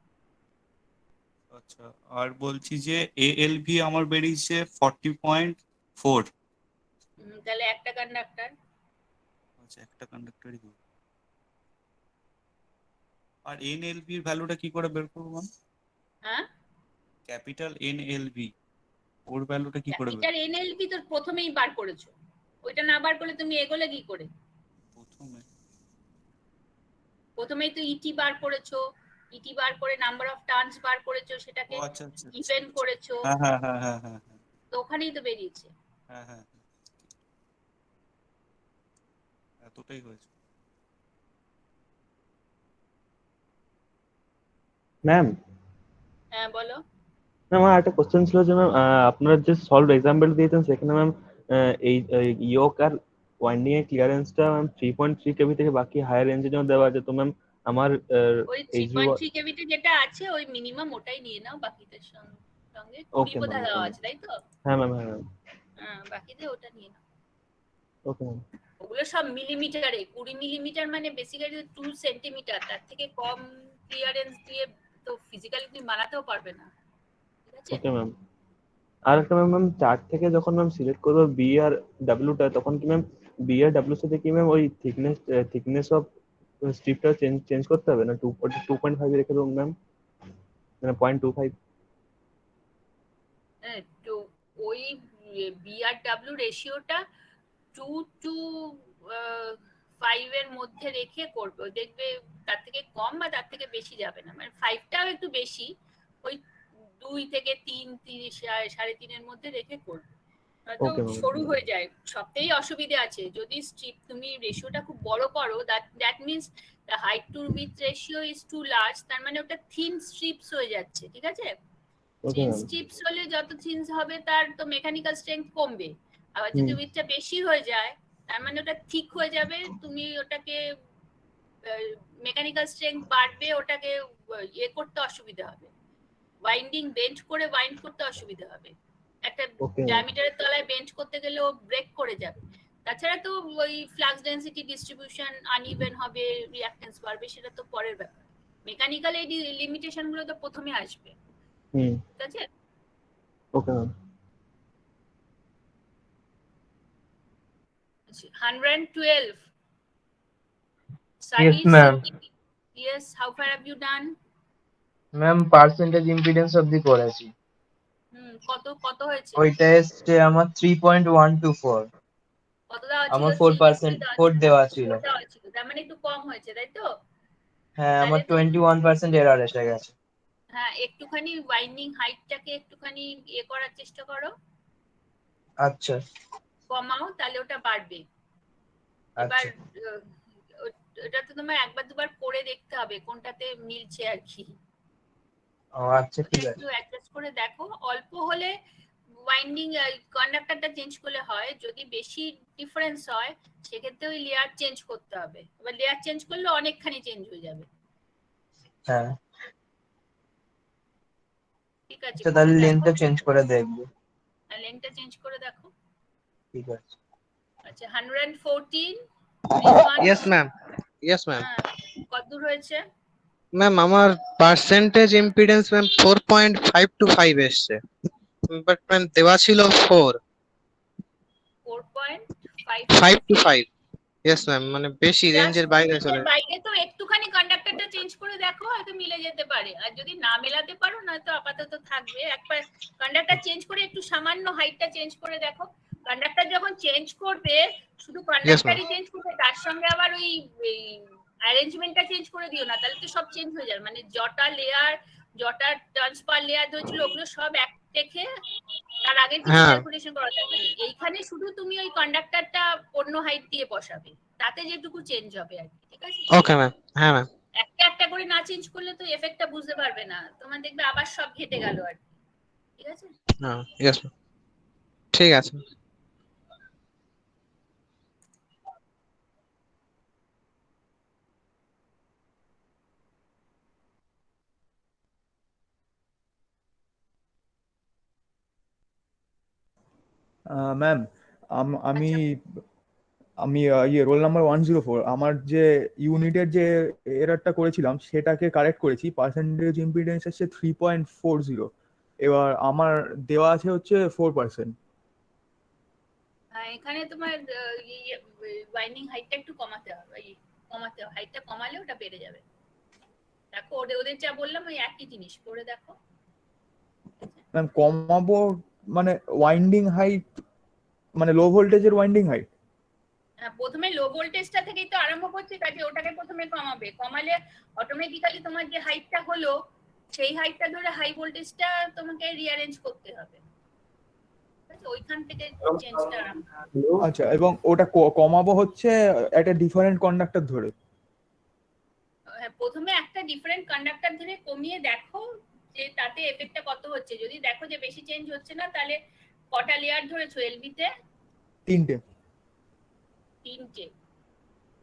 Speaker 16: আচ্ছা, আর বলছি যে এএলভি আমার বেরিয়েছে 40.4,
Speaker 1: তাহলে একটা কন্ডাক্টর।
Speaker 16: আচ্ছা একটা কন্ডাক্টরই দেবো। আর এনএলভি এর ভ্যালুটা কি করে বের করবো ম্যাম?
Speaker 1: হ্যাঁ,
Speaker 16: ক্যাপিটাল এনএলভি ওর ভ্যালুটা কি করে বের
Speaker 1: ক্যাপিটাল এনএলপি তো প্রথমেই বার করেছো, ওইটা না বার করলে তুমি এগোলে কি করে? প্রথমেই তো ইটি বার করেছো, ইটি বার করে নাম্বার অফ টার্নস বার করেছো, সেটাকে
Speaker 16: আচ্ছা আচ্ছা
Speaker 1: ইভেন করেছো,
Speaker 16: হ্যাঁ হ্যাঁ হ্যাঁ হ্যাঁ হ্যাঁ
Speaker 1: তো ওখানেই তো বেরিয়েছে।
Speaker 16: হ্যাঁ হ্যাঁ এতটাই হয়েছে।
Speaker 8: ম্যাম
Speaker 1: হ্যাঁ বলো।
Speaker 8: ম্যাম আমার একটা কোশ্চেন ছিল যে ম্যাম আপনারা যে সলভ এক্সাম্পল দিয়েছেন সেখানে ম্যাম এই ইয়োক আর ওয়াইন্ডিং এর ক্লিয়ারেন্সটা ম্যাম 3.3 কেভি থেকে বাকি হায়ার রেঞ্জের জন্য দেওয়া আছে, তো ম্যাম আমার
Speaker 1: ওই
Speaker 8: এইচভি
Speaker 1: 3.3 কেভিতে যেটা আছে ওই মিনিমাম ওটাই নিয়ে নাও, বাকিটার সঙ্গে 20
Speaker 8: ওকে ম্যাম
Speaker 1: বোধহয় দেওয়া আছে, তাই তো?
Speaker 8: হ্যাঁ ম্যাম হ্যাঁ ম্যাম
Speaker 1: হ্যাঁ, বাকিতে ওটা নিয়ে নাও।
Speaker 8: ওকে ম্যাম
Speaker 1: ওগুলো সব মিলিমিটারে, 20 মিলিমিটার মানে বেসিক্যালি 2 সেন্টিমিটার, তার থেকে কম ক্লিয়ারেন্স দিয়ে তো ফিজিক্যালি তুমি বানাতেও পারবে না, ঠিক আছে?
Speaker 8: ওকে ম্যাম। আর একটা ম্যাম চার্ট থেকে যখন ম্যাম সিলেক্ট করবো বি আর ডাব্লিউটা, তখন কি ম্যাম বি আর ডাব্লিউর সাথে কি ম্যাম ওই থিকনেস অফ স্ট্রিপটা চেঞ্জ করতে হবে না 2.5 রেখে দেবো ম্যাম, মানে 0.25?
Speaker 1: হ্যাঁ, তো ওই বিআরডব্লিউ রেশিওটা 2:5 এর মধ্যে রেখে করবে, দেখবে তার থেকে কম বা তার থেকে বেশি যাবে না, মানে 5টাও একটু বেশি, ওই 2 থেকে 3, 3.5 এর মধ্যে রেখে করবে। তো
Speaker 8: ওকে ম্যাম
Speaker 1: সরু হয়ে যায়, সবটাই অসুবিধা আছে। যদি স্ট্রিপ তুমি রেশিওটা খুব বড় করো, that means the height to width ratio is too large, তার মানে ওটা থিন স্ট্রিপস হয়ে যাচ্ছে, ঠিক আছে?
Speaker 8: ওকে
Speaker 1: থিন
Speaker 8: ম্যাম
Speaker 1: স্ট্রিপস হলে যত থিন হবে তার তো মেকানিক্যাল স্ট্রেংথ কমবে, আবার যদি উইডথটা বেশি হয়ে যায় তার মানে ওটা ঠিক হয়ে যাবে, তুমি ওটাকে মেকানিক্যাল স্ট্রেংথ বাড়বে, ওটাকে ইয়ে করতে অসুবিধা হবে, ওয়াইন্ডিং বেন্ড করে ওয়াইন্ড করতে অসুবিধা হবে, একটা
Speaker 8: ওকে
Speaker 1: ডায়ামিটারের তলায় বেন্ড করতে গেলে ও ব্রেক করে যাবে। তাছাড়া তো ওই ফ্লাক্স ডেনসিটি ডিস্ট্রিবিউশন আনইভেন হবে, রিঅ্যাকট্যান্স বাড়বে, সেটা তো পরের ব্যাপার। মেকানিক্যাল এই লিমিটেশন গুলো তো প্রথমে আসবে, ঠিক আছে?
Speaker 8: Okay ma'am.
Speaker 1: 112
Speaker 17: Yes,
Speaker 1: Sahih
Speaker 17: ma'am.
Speaker 1: Siddiqui. Yes, how far have you done?
Speaker 17: Ma'am percentage impedance অবধি করেছি,
Speaker 1: কত কত হয়েছে?
Speaker 17: ওইটা এসছে আমার 3.124,
Speaker 1: কত দেওয়া ছিল?
Speaker 17: আমার 4% 4 দেওয়া ছিল।
Speaker 1: তার মানে একটু কম হয়েছে, তাই তো?
Speaker 17: হ্যাঁ, আমার 21% এরর এসে গেছে।
Speaker 1: হ্যাঁ, একটুখানি ওয়াইন্ডিং হাইটটাকে একটুখানি ইয়ে করার চেষ্টা করো,
Speaker 17: আচ্ছা
Speaker 1: কমাও, তাহলে ওটা বাড়বে। এবার ওটা তো তোমার একবার দুবার করে দেখতে হবে কোনটাতে মিলছে আর কি।
Speaker 17: আচ্ছা ঠিক আছে,
Speaker 1: একটু অ্যাডজাস্ট করে দেখো, অল্প হলে ওয়াইন্ডিং কন্ডাক্টরটা চেঞ্জ করলে হয়, যদি বেশি ডিফারেন্স হয় সেক্ষেত্রে ওই লেয়ার চেঞ্জ করতে হবে, এবার লেয়ার চেঞ্জ করলে অনেকখানি চেঞ্জ হয়ে যাবে।
Speaker 17: হ্যাঁ
Speaker 1: ঠিক আছে,
Speaker 17: আচ্ছা তাহলে লেন্থটা চেঞ্জ করে দেখবো।
Speaker 1: লেন্থটা চেঞ্জ করে দেখো।
Speaker 17: ঠিক আছে।
Speaker 1: আচ্ছা 114
Speaker 13: ইয়েস ম্যাম, ইয়েস ম্যাম।
Speaker 1: কত দূর হয়েছে?
Speaker 13: ম্যাম আমার পার্সেন্টেজ ইম্পিডেন্স ম্যাম 4.525 এসছে, বাট ম্যাম দেওয়া ছিল 4.525। ইয়েস ম্যাম, মানে বেশি রেঞ্জের বাইরে চলে যায়।
Speaker 1: বাইরে তো একটুখানি কন্ডাক্টরটা চেঞ্জ করে দেখো, হয়তো মিলে যেতে পারে, আর যদি না মেলাতে পারো না তো আপাতত থাকবে। একবার কন্ডাক্টর চেঞ্জ করে একটু সামান্য হাইটটা চেঞ্জ করে দেখো। কন্ডাক্টর যখন চেঞ্জ করবে শুধু কন্ডাক্টরই চেঞ্জ করবে, তার সঙ্গে আবার ওই অ্যারেঞ্জমেন্টটা চেঞ্জ করে দিও না, তাহলে তো সব চেঞ্জ হয়ে যাবে, মানে জটা লেয়ার, জটা টার্নস পার লেয়ার ধরেছিল ওগুলো সব এক দেখে তার আগে কিছু ক্যালকুলেশন করা যাবে। এইখানে শুধু তুমি ওই কন্ডাক্টরটা অন্য হাইট দিয়ে বসাবে, তাতে যেটুকু চেঞ্জ হবে আর কি, ঠিক আছে?
Speaker 13: Okay ma'am. হ্যাঁ ম্যাম।
Speaker 1: একটা একটা করে না চেঞ্জ করলে তো এফেক্টটা বুঝতে পারবে না, তোমার দেখবে আবার সব ঘেটে গেল আর কি, ঠিক আছে?
Speaker 13: হ্যাঁ ইয়েস ম্যাম, ঠিক আছে।
Speaker 11: ম্যাম আমি ইয়ে রোল নাম্বার 104 আমার যে ইউনিটের যে এররটা করেছিলাম সেটাকে কারেক্ট করেছি, পার্সেন্টেজ ইম্পিডেন্স হচ্ছে 3.40, এবার আমার দেওয়া আছে হচ্ছে 4%।
Speaker 1: এখানে তোমার বাইন্ডিং হাইটটা একটু কমাতে হবে, হাইটটা কমালে ওটা বেড়ে যাবে। দেখো ওদের যা বললাম ওই একই জিনিস করে দেখো।
Speaker 11: ম্যাম কমাবো মানে ওয়াইন্ডিং হাইট মানে লো ভোল্টেজের ওয়াইন্ডিং হাইট?
Speaker 1: প্রথমে লো ভোল্টেজটা থেকেই তো আরম্ভ করছি, কাজে ওটাকে প্রথমে কমাবে, কমালে অটোমেটিক্যালি তোমার যে হাইটটা হলো সেই হাইটটা ধরে হাই ভোল্টেজটা তোমাকে রিঅ্যারেঞ্জ করতে হবে, ওইখান থেকে চেঞ্জটা আরম্ভ।
Speaker 11: আচ্ছা, এবং ওটা কমাবো হচ্ছে একটা ডিফারেন্ট কন্ডাক্টর ধরে?
Speaker 1: প্রথমে একটা ডিফারেন্ট কন্ডাক্টর ধরে কমিয়ে দেখো যে তাতে এফেক্টটা কত হচ্ছে। যদি দেখো যে বেশি চেঞ্জ হচ্ছে না, তাহলে কটা লেয়ার ধরেছো এলবি তে?
Speaker 11: তিনটে।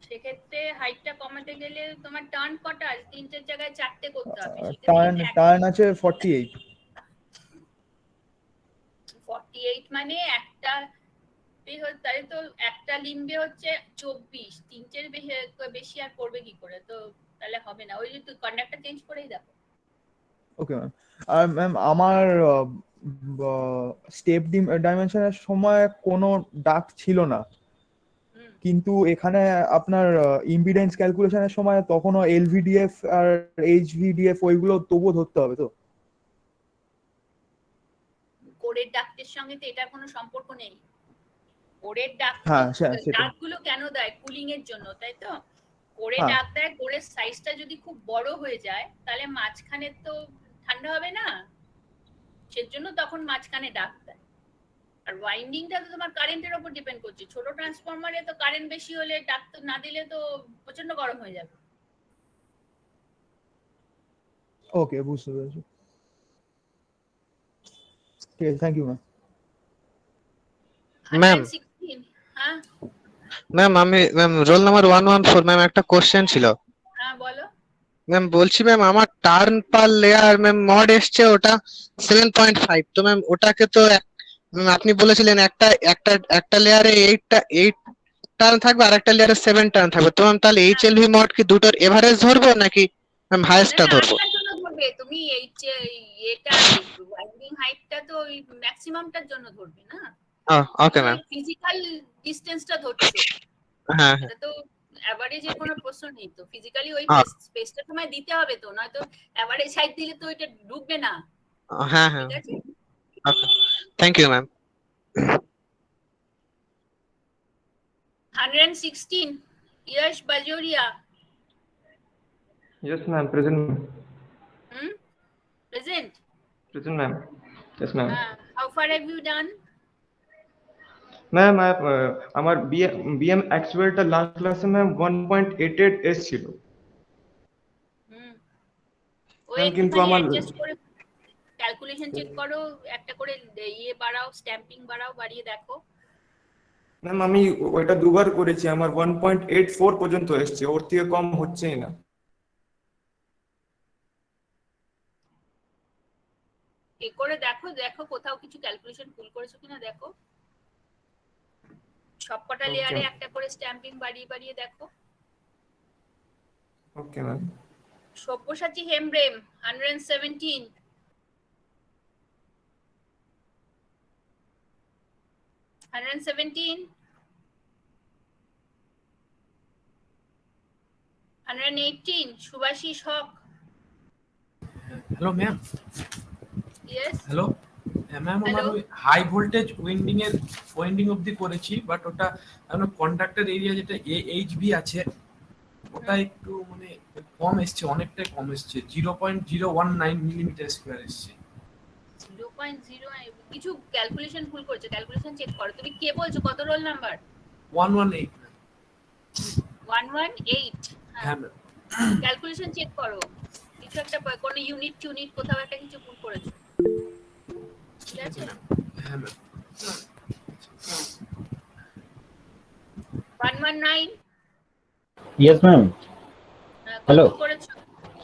Speaker 1: সেক্ষেত্রে হাইটটা কমাতে গেলে তোমার টার্ন কটা? তিনটের জায়গায় চারটে করতে হবে।
Speaker 11: টার্ন আছে 48।
Speaker 1: 48 মানে একটা তাহলে তো একটা লিম্বে হচ্ছে 24, তিনটের বেশি আর করবে কি করে? তো তাহলে হবে না, ওই যে তুই কন্ডাক্টর চেঞ্জ করেই দেখো।
Speaker 11: Okay ma'am. আর ম্যাম আমার স্টেপ ডাইমেনশনের সময় কোনো ডাক ছিল না, কিন্তু এখানে আপনার ইম্পিডেন্স ক্যালকুলেশনের সময় তখনও এলভিডিএফ আর এইচভিডিএফ ওইগুলো তবুও ধরতে হবে তো?
Speaker 1: কোডের ডাক্টের সঙ্গে তো এটার কোনো সম্পর্ক নেই। কোডের ডাক, ডাকগুলো কেন দেয়? কুলিং এর জন্য, তাই তো? কোরে ডাক দেয়, কোরের সাইজটা যদি খুব বড় হয়ে যায় তাহলে মাঝখানে তো ঠান্ডা হবে না, সেজন্য তখন মাঝখানে ডাক দেয়। আর ওয়াইন্ডিংটা তো তোমার কারেন্টের উপর ডিপেন্ড করছে। ছোট ট্রান্সফরমারে তো কারেন্ট বেশি হলে ডাক তো না দিলে তো প্রচন্ড গরম হয়ে যাবে।
Speaker 11: ওকে, বুঝতে পেরেছি। ঠিক আছে, থ্যাংক ইউ ম্যাম।
Speaker 13: ম্যাম
Speaker 1: হ্যাঁ
Speaker 13: আমি রোল নাম্বার 114 ম্যাম, একটা কোশ্চেন ছিল।
Speaker 1: হ্যাঁ বলো
Speaker 13: ম্যাম। বলছি ম্যাম আমার টার্ন পার লেয়ার ম্যাম মড এসছে ওটা 7.5, তো ম্যাম ওটাকে তো আপনি বলেছিলেন একটা লেয়ারে 8 টার্ন থাকবে আর একটা লেয়ারে 7 টার্ন থাকবে, তো ম্যাম তাহলে এইচএলভি মড কি দুটোর এভারেজ ধরবো নাকি ম্যাম হাইয়েস্টটা ধরবো?
Speaker 1: তুমি এটা ওয়াইন্ডিং হাইটটা তো ওই ম্যাক্সিমামটার জন্য ধরবে না।
Speaker 13: Okay ma'am.
Speaker 1: ফিজিক্যাল ডিসটেন্সটা ধরছো।
Speaker 13: হ্যাঁ
Speaker 1: এটা তো এভারেজের কোনো প্রশ্ন নেই, তো ফিজিক্যালি ওই স্পেসটা তোমায় দিতে হবে, তো নয়তো এভারেজ হাইট দিলে তো এটা ঢুকবে না।
Speaker 13: হ্যাঁ হ্যাঁ, okay, thank you ma'am.
Speaker 1: 116 Yash Bajoria.
Speaker 4: Yes ma'am, present.
Speaker 1: Present.
Speaker 4: Present ma'am. Yes ma'am.
Speaker 1: How far have you done?
Speaker 4: Ma'am আমার বিএম অ্যাকচুয়ালটা লাস্ট ক্লাসে ম্যাম 1.88 এসেছিল।
Speaker 1: কিন্তু আমার ক্যালকুলেশন চেক করো, একটা করে ইয়ে বাড়াও, স্ট্যাম্পিং বাড়াও, বাড়িয়ে দেখো।
Speaker 4: ম্যাম আমি ওইটা দুবার করেছি, আমার 1.84 পর্যন্ত এসেছে, ওর থেকে কম হচ্ছেই না।
Speaker 1: এ করে দেখো, দেখো কোথাও কিছু ক্যালকুলেশন ভুল করেছো কিনা দেখো। সবকটা লেয়ারে একটা করে স্ট্যাম্পিং বাড়িয়ে বাড়িয়ে দেখো।
Speaker 4: Okay ma'am.
Speaker 1: Sabyasachi Hembram 117। 117 118 Subhashis Haque.
Speaker 18: Hello ma'am.
Speaker 1: Yes
Speaker 18: hello ma'am, আমার ওই হাই ভোল্টেজ ওয়াইন্ডিং অবধি করেছি, বাট ওটা কন্ডাক্টর এরিয়া যেটা এইচবি আছে ওটা একটু মানে কম এসছে, অনেকটাই কম এসছে, 0.019 মিলিমিটার স্কয়ার এসছে।
Speaker 1: 0.0 কিছু ক্যালকুলেশন ভুল করেছো, ক্যালকুলেশন চেক করো। তুমি কে বলছো, কত রোল নাম্বার?
Speaker 18: 118
Speaker 1: 118।
Speaker 18: হ্যাঁ ম্যাম,
Speaker 1: ক্যালকুলেশন চেক করো, কিছু একটা কোন ইউনিট কোথাও একটা কিছু ভুল করেছো। ঠিক আছে?
Speaker 18: হ্যাঁ ম্যাম।
Speaker 1: 119।
Speaker 19: Yes ma'am. হ্যালো।
Speaker 1: করেছো?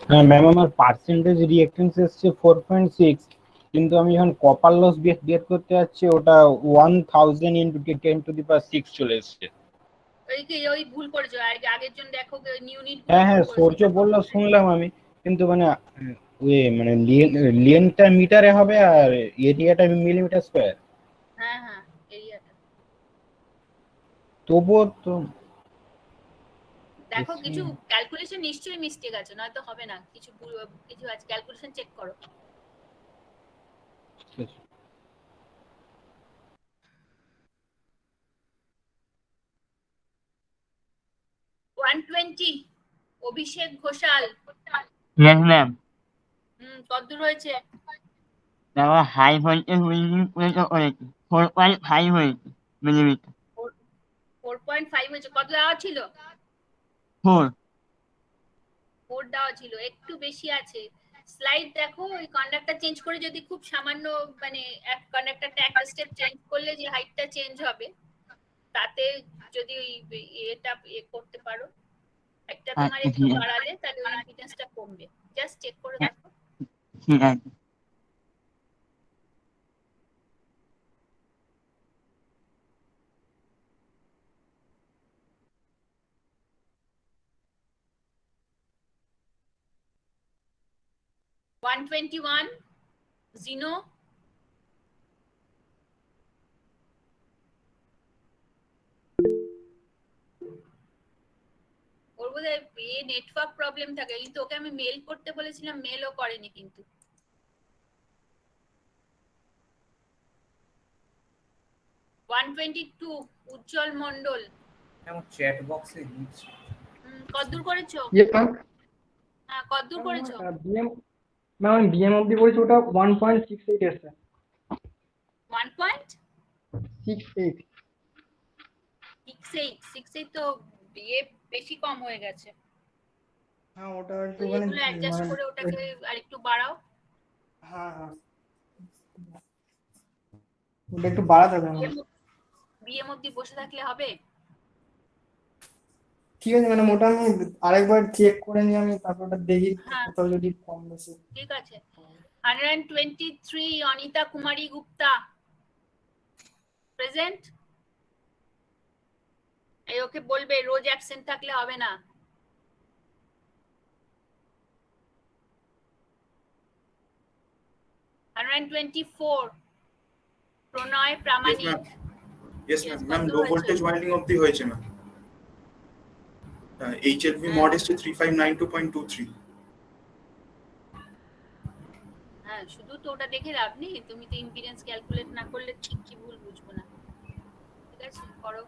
Speaker 19: হ্যাঁ ম্যাম, আমার পার্সেন্টেজ রিঅ্যাকট্যান্স এসেছে 4.6, কিন্তু আমি যখন কপার লস বের করতে যাচ্ছি ওটা 1000 ইনটু 10⁶ চলে এসেছে।
Speaker 1: ওই ভুল করেছো, আর আগের জন দেখো ইউনিট।
Speaker 19: হ্যাঁ সূর্য বললো শুনলাম আমি, কিন্তু মানে লেন্থটা মিটারে হবে আর এরিয়াটা মিলিমিটার স্কয়ার।
Speaker 1: হ্যাঁ এরিয়াটা।
Speaker 6: তবুও তো
Speaker 1: দেখো কিছু ক্যালকুলেশন নিশ্চয়ই মিস্টেক আছে, নয়তো হবে না। কিছু আছে, ক্যালকুলেশন চেক করো।
Speaker 6: ঠিক আছে।
Speaker 1: One twenty Abhishek Ghoshal.
Speaker 20: Yes ma'am.
Speaker 1: কতদূর হয়েছে?
Speaker 20: দেখো হাই ভোল্টেজ উইন্ডিং পর্যন্ত করেছি 4.5 হয়েছে মিলিমিটার।
Speaker 1: 4.5 হয়েছে। কত দেওয়া ছিল?
Speaker 20: 4।
Speaker 1: 4 দেওয়া ছিল, একটু বেশি আছে। স্লাইড দেখো, ওই কন্ডাক্টর চেঞ্জ করে যদি খুব সামান্য মানে এক কন্ডাক্টরটা একটা স্টেপ চেঞ্জ করলে যে হাইটটা চেঞ্জ হবে, তাতে যদি ওই এটা করতে পারো, একটা তোমার
Speaker 20: আচ্ছা
Speaker 1: একটু
Speaker 20: ঠিক আছে।
Speaker 1: বাড়ালে তাহলে ওই ইম্পিডেন্সটা কমবে। জাস্ট চেক করে দেখো।
Speaker 20: ঠিক আছে।
Speaker 1: ওয়ান 121 জিনো। ওর বোধহয় নেটওয়ার্ক প্রবলেম থাকে, কিন্তু ওকে আমি মেল করতে বলেছিলাম, মেলও করেনি কিন্তু। ওয়ান 122 উজ্জ্বল মন্ডল।
Speaker 2: চ্যাট বক্সে
Speaker 1: কতদূর করেছো?
Speaker 21: Yes ma'am.
Speaker 1: হ্যাঁ, কতদূর করেছো?
Speaker 21: বিএম ম্যাম আমি বিএম অবধি পড়েছি, ওটা 1.68 এসছে।
Speaker 1: 1.68
Speaker 21: 68।
Speaker 1: 68 তো বেশি কম হয়ে গেছে।
Speaker 21: হ্যাঁ ওটা
Speaker 1: তো
Speaker 21: একটুখানি
Speaker 1: এগুলো অ্যাডজাস্ট
Speaker 21: মানে
Speaker 1: করে ওটাকে আরেকটু বাড়াও।
Speaker 21: হ্যাঁ হ্যাঁ ওটা একটু বাড়াতে হবে ম্যাম।
Speaker 1: বিএম অবধি বসে থাকলে হবে?
Speaker 21: ঠিক আছে ম্যাডাম, ওটা আমি আরেকবার চেক করে নিয়ে আমি তারপর ওটা দেখি
Speaker 1: হ্যাঁ
Speaker 21: কোথাও যদি কম বেশি।
Speaker 1: ঠিক আছে। 123 অনিতা কুমারী গুপ্তা প্রেজেন্ট। এই ওকে বলবে রোজ অ্যাবসেন্ট থাকলে হবে না। প্রণয় প্রামাণিক।
Speaker 22: Yes, ma'am. Low voltage winding of the হয়েছে ma'am. HLV mod is 3592.23.
Speaker 1: হ্যাঁ, শুধু তো ওটা দেখে লাভ নেই, তুমি তো ইম্পিডেন্স ক্যালকুলেট না করলে ঠিক কি ভুল বুঝবো না। ঠিক আছে, করো।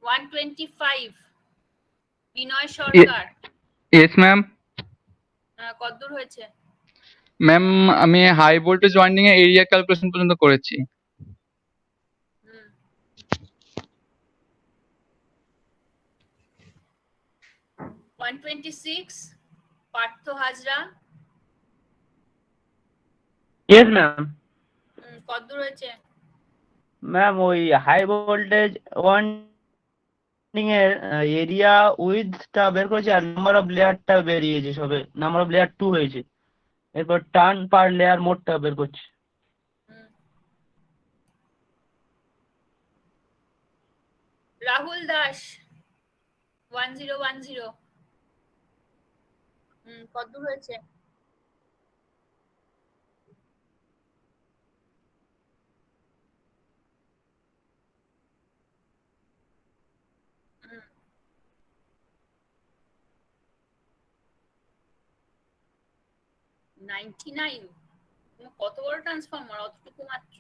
Speaker 1: 125 বিনয় সরকার।
Speaker 17: Yes ma'am.
Speaker 1: কতদূর হয়েছে?
Speaker 17: ম্যাম আমি হাই ভোল্টেজ ওয়াইন্ডিং এ এরিয়া ক্যালকুলেশন পর্যন্ত করেছি।
Speaker 1: 126 পার্থ হাজরা।
Speaker 20: Yes ma'am.
Speaker 1: কতদূর হয়েছে?
Speaker 20: ম্যাম ওই হাই ভোল্টেজ ওয়াইন্ডিং এর এরিয়া উইথটা বের করেছি আর নাম্বার অফ লেয়ারটা বেরিয়েছে, সবে নাম্বার অফ লেয়ার 2 হয়েছে। এরপর টার্ন পার লেয়ার মোডটা বের করছি।
Speaker 1: রাহুল দাস 1010। কতদূর হয়েছে? হুম। 99 কত বড় ট্রান্সফরমার, অতটুকু মাত্র।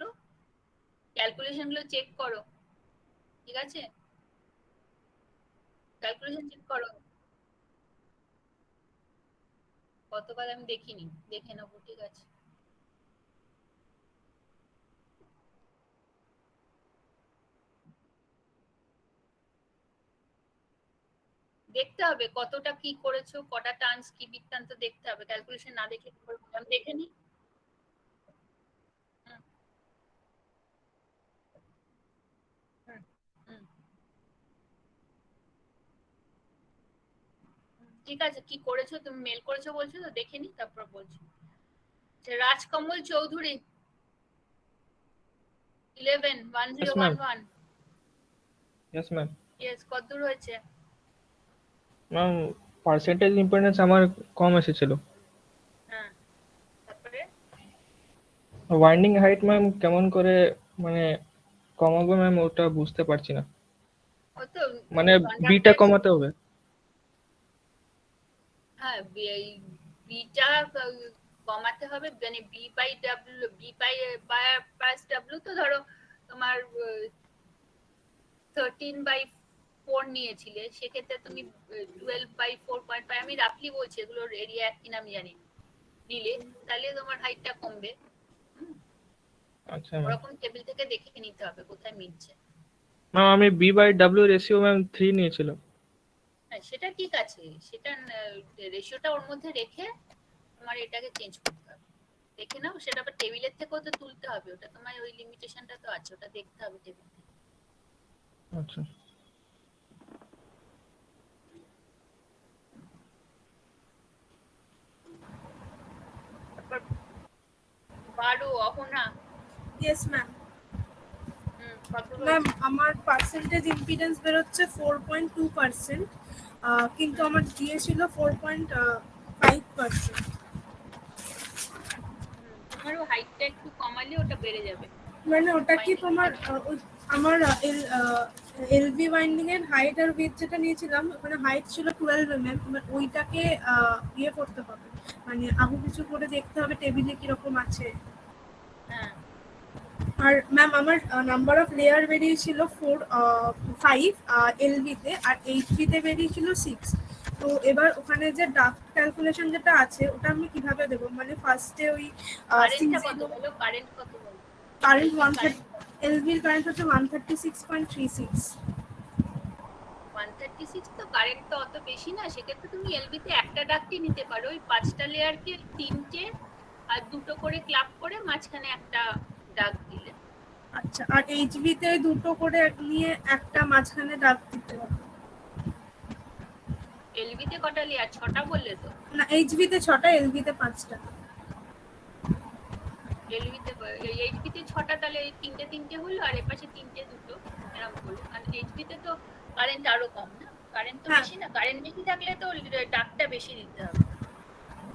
Speaker 1: ক্যালকুলেশন গুলো চেক করো, ঠিক আছে? ক্যালকুলেশন চেক করো। গতকাল আমি দেখিনি, দেখে নেবো, ঠিক আছে? দেখতে হবে কতটা কি করেছো, কটা টার্নস কি বৃত্তান্ত দেখতে হবে। ক্যালকুলেশন না দেখে আমি দেখে নি। ঠিক আছে, কি করেছো তুমি, মেল করেছো বলছো তো, দেখে নি তারপর বলছি। Rajkamal Chowdhury 111011।
Speaker 4: Yes ma'am.
Speaker 1: Yes, কতদূর হয়েছে?
Speaker 4: ম্যাম পার্সেন্টেজ ইম্পিডেন্স আমার কম এসেছিল।
Speaker 1: হ্যাঁ, তারপরে
Speaker 4: ওয়াইন্ডিং হাইট ম্যাম কেমন করে মানে কমাবো ম্যাম ওটা বুঝতে পারছি না,
Speaker 1: ও তো
Speaker 4: মানে বিটা
Speaker 1: কন্ডাক্টর,
Speaker 4: কমাতে হবে।
Speaker 1: হ্যাঁ এই বিটা কমাতে হবে, মানে B by W, B by plus W তো ধরো তোমার 13/4 নিয়েছিলে, সেক্ষেত্রে তুমি 12/4.5, আমি রাফলি বলছি, এগুলোর এরিয়া এক কিনা আমি জানি না, নিলে তাহলে তোমার হাইটটা কমবে।
Speaker 4: আচ্ছা ম্যাম।
Speaker 1: ওরকম টেবিল থেকে দেখে নিতে হবে কোথায় মিলছে।
Speaker 4: ম্যাম আমি B by W ratio ma'am 3 নিয়েছিলাম।
Speaker 1: হ্যাঁ সেটা ঠিক আছে, সেটা রেশিওটা ওর মধ্যে রেখে তোমার এটাকে চেঞ্জ করতে হবে, দেখে নাও। সেটা আবার টেবিলের থেকেও তো তুলতে হবে, ওটা তোমার ওই লিমিটেশনটা তো আছে, ওটা দেখতে হবে টেবিল থেকে।
Speaker 4: আচ্ছা
Speaker 1: তারপর বারো অহনা।
Speaker 12: Yes ma'am.
Speaker 1: কত
Speaker 12: ম্যাম আমার পার্সেন্টেজ ইম্পিডেন্স বেরোচ্ছে 4.2%, কিন্তু আমার দিয়েছিল 4.5%।
Speaker 1: তোমারও হাইটটা একটু কমালে ওটা বেড়ে যাবে।
Speaker 12: মানে ওটা কি তোমার আমার এলভি বাইন্ডিং এর হাইট আর উইডথ যেটা নিয়েছিলাম, ওখানে হাইট ছিল 12 mm, ওইটাকে ইয়ে করতে হবে, মানে আগে কিছু করে দেখতে হবে টেবিলে কিরকম আছে।
Speaker 1: হ্যাঁ
Speaker 12: আর ম্যাম আমার নাম্বার অফ লেয়ার বেরিয়েছিল 5 এলভি তে, আর এইচভি তে বেরিয়েছিল 6। তো এবার ওখানে যে ডাক্ট ক্যালকুলেশন যেটা আছে ওটা আমি কিভাবে দেব, মানে ফার্স্টে ওই
Speaker 1: কারেন্টটা কত বলো, কারেন্ট কত বলো?
Speaker 12: কারেন্ট 130, এলভির কারেন্ট হচ্ছে 136.36।
Speaker 1: 136 তো কারেন্ট তো অত বেশি না, সেক্ষেত্রে তুমি এলবি তে একটা ডাক্টই নিতে পারো, ওই 5টা লেয়ারকে 3টে আর 2টো করে ক্লাব করে মাঝখানে একটা ডাক দিলে।
Speaker 12: আচ্ছা, আর এইচভি তে 2টো করে নিয়ে একটা মাঝখানে ডাক দিতে হবে।
Speaker 1: এলবি তে কটা লেয়ার? 6টা বললে তো।
Speaker 12: না এইচভি তে 6টা, এলভি তে 5টা।
Speaker 1: এলবি তে এইচবি তে 6টা, তাহলে 3টে হলো, আর এপাশে 3টে 2টো এরকম হলো। আর এইচবি তে তো কারেন্ট আরো কম না, কারেন্ট তো বেশি না, কারেন্ট বেশি থাকলে তো ডাকটা বেশি দিতে হবে।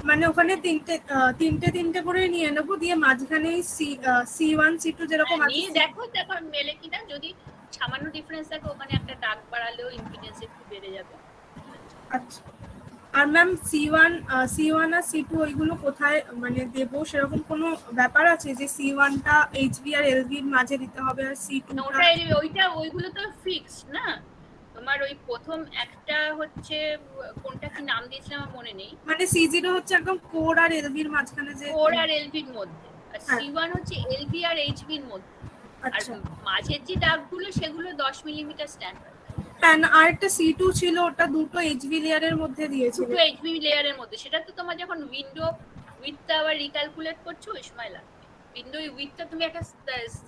Speaker 12: মানে ওখানে তিনটে করে নিয়ে নেবো, দিয়ে মাঝখানে C1 C2 যেরকম আছে
Speaker 1: নিয়ে দেখো মেলে কিনা, যদি সামান্য ডিফারেন্স থাকে ওখানে একটা ডাক বাড়ালেও ইম্পিডেন্স একটু বেড়ে যাবে।
Speaker 12: আচ্ছা, আর ম্যাম C1 আর C2 ওইগুলো কোথায় মানে দেব, সেরকম কোনো ব্যাপার আছে যে C1 টা এইচভি আর এলভির মাঝে দিতে হবে, আর C2
Speaker 1: ওইটা ওইগুলো তো ফিক্সড না। তোমার ওই প্রথম একটা হচ্ছে কোনটা কি নাম দিয়েছিলাম আমার মনে নেই,
Speaker 12: মানে C0 হচ্ছে একদম কোর আর এলভির মাঝখানে, যে
Speaker 1: কোর আর এলভির মধ্যে, আর C1 হচ্ছে এলভি আর এইচভির মধ্যে। আর মাঝের যে দাগগুলো সেগুলো 10 মিলিমিটার স্ট্যান্ডার্ড।
Speaker 12: আর একটা C2 ছিল, ওটা দুটো এইচভি লেয়ারের মধ্যে দিয়েছিল,
Speaker 1: দুটো এইচভি লেয়ারের মধ্যে। সেটা তো তোমার যখন উইন্ডো উইডথটা আবার রিক্যালকুলেট করছো ওই সময় লাগবে। উইন্ডো উইডথটা তুমি একটা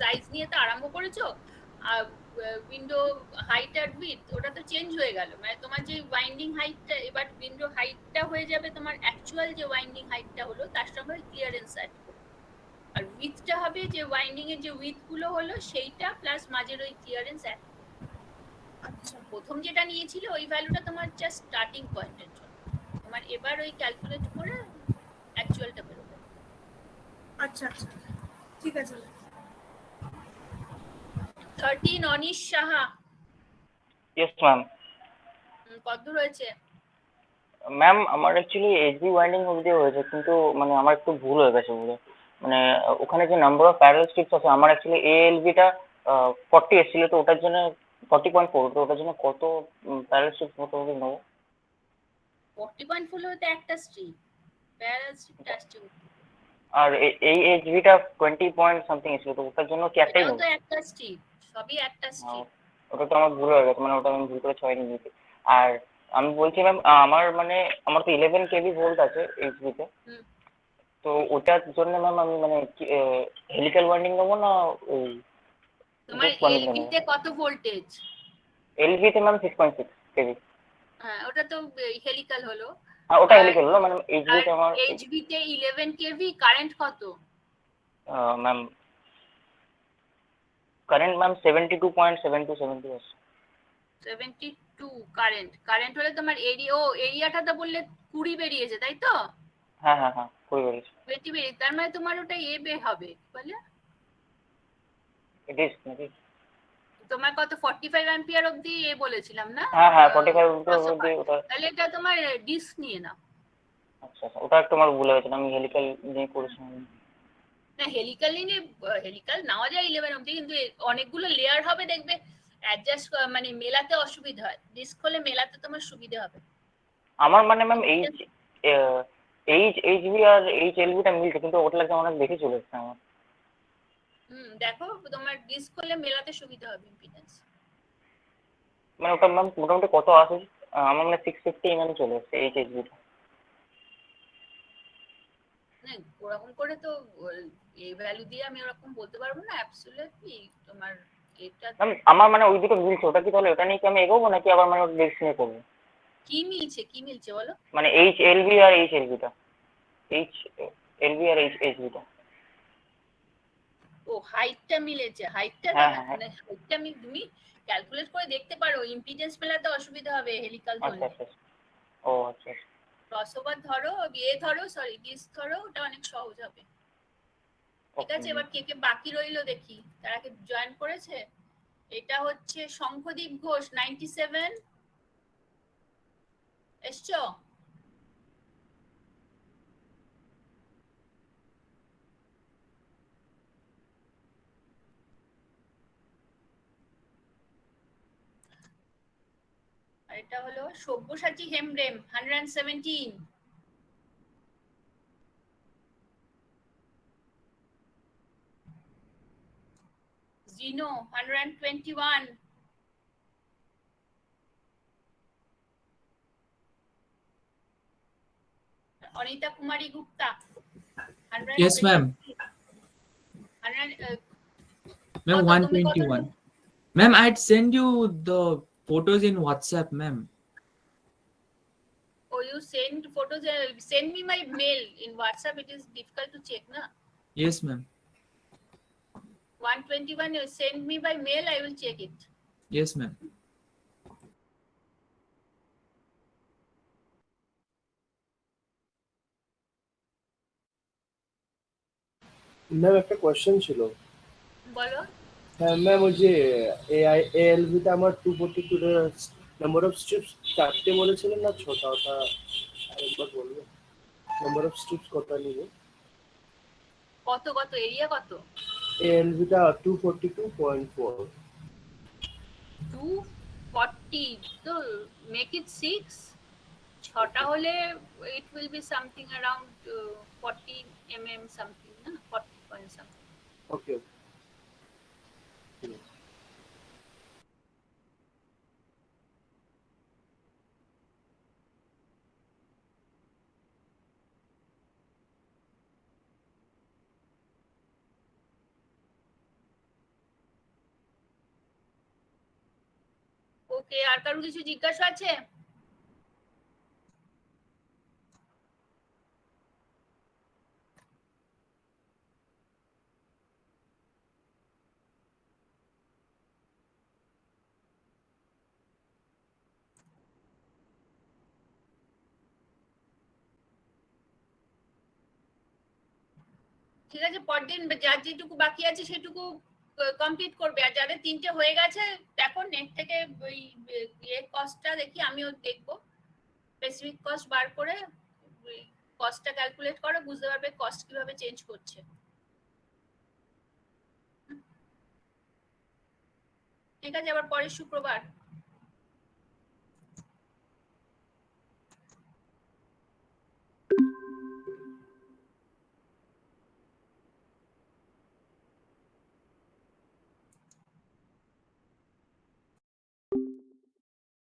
Speaker 1: সাইজ নিয়ে তো আরম্ভ করেছো, আর উইন্ডো হাইট আর উইডথ ওটা তো চেঞ্জ হয়ে গেল, মানে তোমার যে ওয়াইন্ডিং হাইটটা, এবার উইন্ডো হাইটটা হয়ে যাবে তোমার অ্যাকচুয়াল যে ওয়াইন্ডিং হাইটটা হলো তার সঙ্গে ক্লিয়ারেন্স অ্যাড করবে, আর উইডথটা হবে যে ওয়াইন্ডিং এর যে উইডথ গুলো হলো সেইটা প্লাস মাঝের ওই ক্লিয়ারেন্স অ্যাড। আচ্ছা, প্রথম যেটা নিয়েছিল ওই ভ্যালুটা তোমার জাস্ট স্টার্টিং পয়েন্টের জন্য, তোমার এবার ওই ক্যালকুলেট করে অ্যাকচুয়ালটা বেরোবে।
Speaker 12: আচ্ছা আচ্ছা ঠিক আছে।
Speaker 1: 13 অনিশ সাহা।
Speaker 5: Yes ma'am.
Speaker 1: কত রয়েছে?
Speaker 5: ম্যাম আমার অ্যাকচুয়ালি এইচবি ওয়াইন্ডিং অবধি হয়েছে, কিন্তু মানে আমার একটু ভুল হয়ে গেছে বুঝে, মানে ওখানে যে নাম্বার অফ প্যারালাল স্ট্রিপস আছে আমার অ্যাকচুয়ালি এএলবিটা 40 এসেছিল, তো ওটার জন্য 40.4, তো ওটার জন্য কত প্যারালাল স্ট্রিপস মোটামুটি নেবো?
Speaker 1: 40.4 হতে একটা স্ট্রিপ, প্যারালাল স্ট্রিপটা আসছে।
Speaker 5: আর এই এইচবিটা 20 পয়েন্ট সামথিং এসেছিল, তো ওটার জন্য কি একটাই নেবো?
Speaker 1: তো একটা স্ট্রিপ, সবই একটা স্ট্রিপ।
Speaker 5: ওটা তো আমার ভুল হয়ে গেছে, মানে ওটা আমি ভুল করে 6 নিয়ে নিয়েছি। আর আমি বলছি ম্যাম আমার মানে আমার তো 11 কেভি ভোল্ট আছে এইচবিতে, তো ওটার জন্য ম্যাম আমি মানে হেলিক্যাল ওয়াইন্ডিং নেবো না ওই
Speaker 1: তোমার এলভি তে কত ভোল্টেজ?
Speaker 5: এলভি তে ম্যাম 6.6 কেভি।
Speaker 1: হ্যাঁ ওটা তো হেলিক্যাল হলো।
Speaker 5: হ্যাঁ ওটা হেলিক্যাল হলো, মানে এইচবি তে আমার
Speaker 1: এইচবি তে 11 কেভি, কারেন্ট কত?
Speaker 5: ম্যাম কারেন্ট ম্যাম 72.72 আছে।
Speaker 1: 72 কারেন্ট হলে তোমার এরিয়াটা তো বললে 20 বেরিয়েছে তাই তো?
Speaker 5: হ্যাঁ হ্যাঁ হ্যাঁ 20 বেরিয়েছে।
Speaker 1: 20 বেরিয়েছে, তার মানে তোমার ওটা হবে বলে
Speaker 5: ইট ইজ নাকি?
Speaker 1: তোমার কত 45 অ্যাম্পিয়ার অবধি বলেছিলাম না?
Speaker 5: হ্যাঁ 45 অবধি ওটা।
Speaker 1: তাহলে এটা তোমার ডিস্ক নিয়ে নাও।
Speaker 5: আচ্ছা ওটা একটু আমার ভুল হয়েছে, আমি হেলিক্যাল নিয়ে করেছিলাম।
Speaker 1: না হেলিক্যাল নিয়ে হেলিক্যাল নেওয়া যায় 11 অবধি, কিন্তু অনেকগুলো লেয়ার হবে দেখবে অ্যাডজাস্ট মানে মেলাতে অসুবিধা হয়। ডিস্ক হলে মেলাতে তোমার সুবিধা হবে।
Speaker 5: আমার মানে ম্যাম এইচভি আর এইচএলভিটা মিলছে, কিন্তু ওটা লাগে অনেক বেশি চলে এসছে আমার।
Speaker 1: দেখো তোমার ডিস্ক হলে মেলাতে সুবিধা হবে ইম্পিডেন্স।
Speaker 5: মানে ওটা ম্যাম মোটামুটি কত আসে? আমার মানে 650 mm চলে এসছে এইচএসভিটা।
Speaker 1: না ওরকম করে তো এই ভ্যালু দিয়ে আমি ওরকম বলতে পারবো না অ্যাবসলিউটলি তোমার এটা।
Speaker 5: ম্যাম আমার মানে ওই দুটো মিলছে, ওটা কি তাহলে ওটা নিয়ে কি আমি এগোবো নাকি আবার মানে ওটা ডিস্ক নিয়ে করবো?
Speaker 1: কি মিলছে বলো?
Speaker 5: মানে এইচএলভি আর এইচএলভিটা, এইচএলভি আর এইচএসভিটা।
Speaker 1: ও হাইটটা মিলেছে, হাইটটা মানে হাইটটা তুমি ক্যালকুলেট করে দেখতে পারো। ইম্পিডেন্স মেলাতে অসুবিধা হবে হেলিক্যাল ধরলে।
Speaker 5: আচ্ছা ও আচ্ছা।
Speaker 1: ক্রসওভার ধরো ডিস্ক ধরো, ওটা অনেক সহজ হবে। ঠিক আছে, এবার কে বাকি রইলো দেখি, তারা কি জয়েন করেছে? এটা হচ্ছে শঙ্খদীপ ঘোষ 97 এসছো? আর এটা হলো সব্যসাচী হেমব্রেম 117। জিনো 121। অনিতা কুমারী Gupta 100।
Speaker 10: Yes ma'am.
Speaker 1: 100
Speaker 10: Ma'am 121. Ma'am I'd send you the photos in WhatsApp ma'am.
Speaker 1: Oh you send photos, send me my mail in WhatsApp, it is difficult to check na.
Speaker 10: Yes ma'am.
Speaker 1: 121 you send me by mail, I will check it.
Speaker 10: Yes ma'am.
Speaker 3: Ma'am একটা question ছিল।
Speaker 1: বলো।
Speaker 3: হ্যাঁ ma'am ওই যে এএলভিতে আমার 242 number of strips 4টে বলেছিলেন না 6টা, ওটা আরেকবার বলবেন নাম্বার অফ স্ট্রিপস কত নিবে?
Speaker 1: কত এরিয়া কত?
Speaker 3: এএলভিটা 242.4।
Speaker 1: 240 তো make it 6, 6টা হলে it will be something around 40 mm something na, 40 point something.
Speaker 3: Okay.
Speaker 1: ওকে, আর কারো কিছু জিজ্ঞাসা আছে? ঠিক আছে, পরদিন যার যেটুকু বাকি আছে সেটুকু কমপ্লিট করবে, আর যাদের 3টে হয়ে গেছে দেখো নেট থেকে ওই কস্টটা দেখি, আমিও দেখবো স্পেসিফিক কস্ট বার করে কস্টটা ক্যালকুলেট করো, বুঝতে পারবে কস্ট কিভাবে চেঞ্জ করছে। ঠিক আছে, আবার পরের শুক্রবার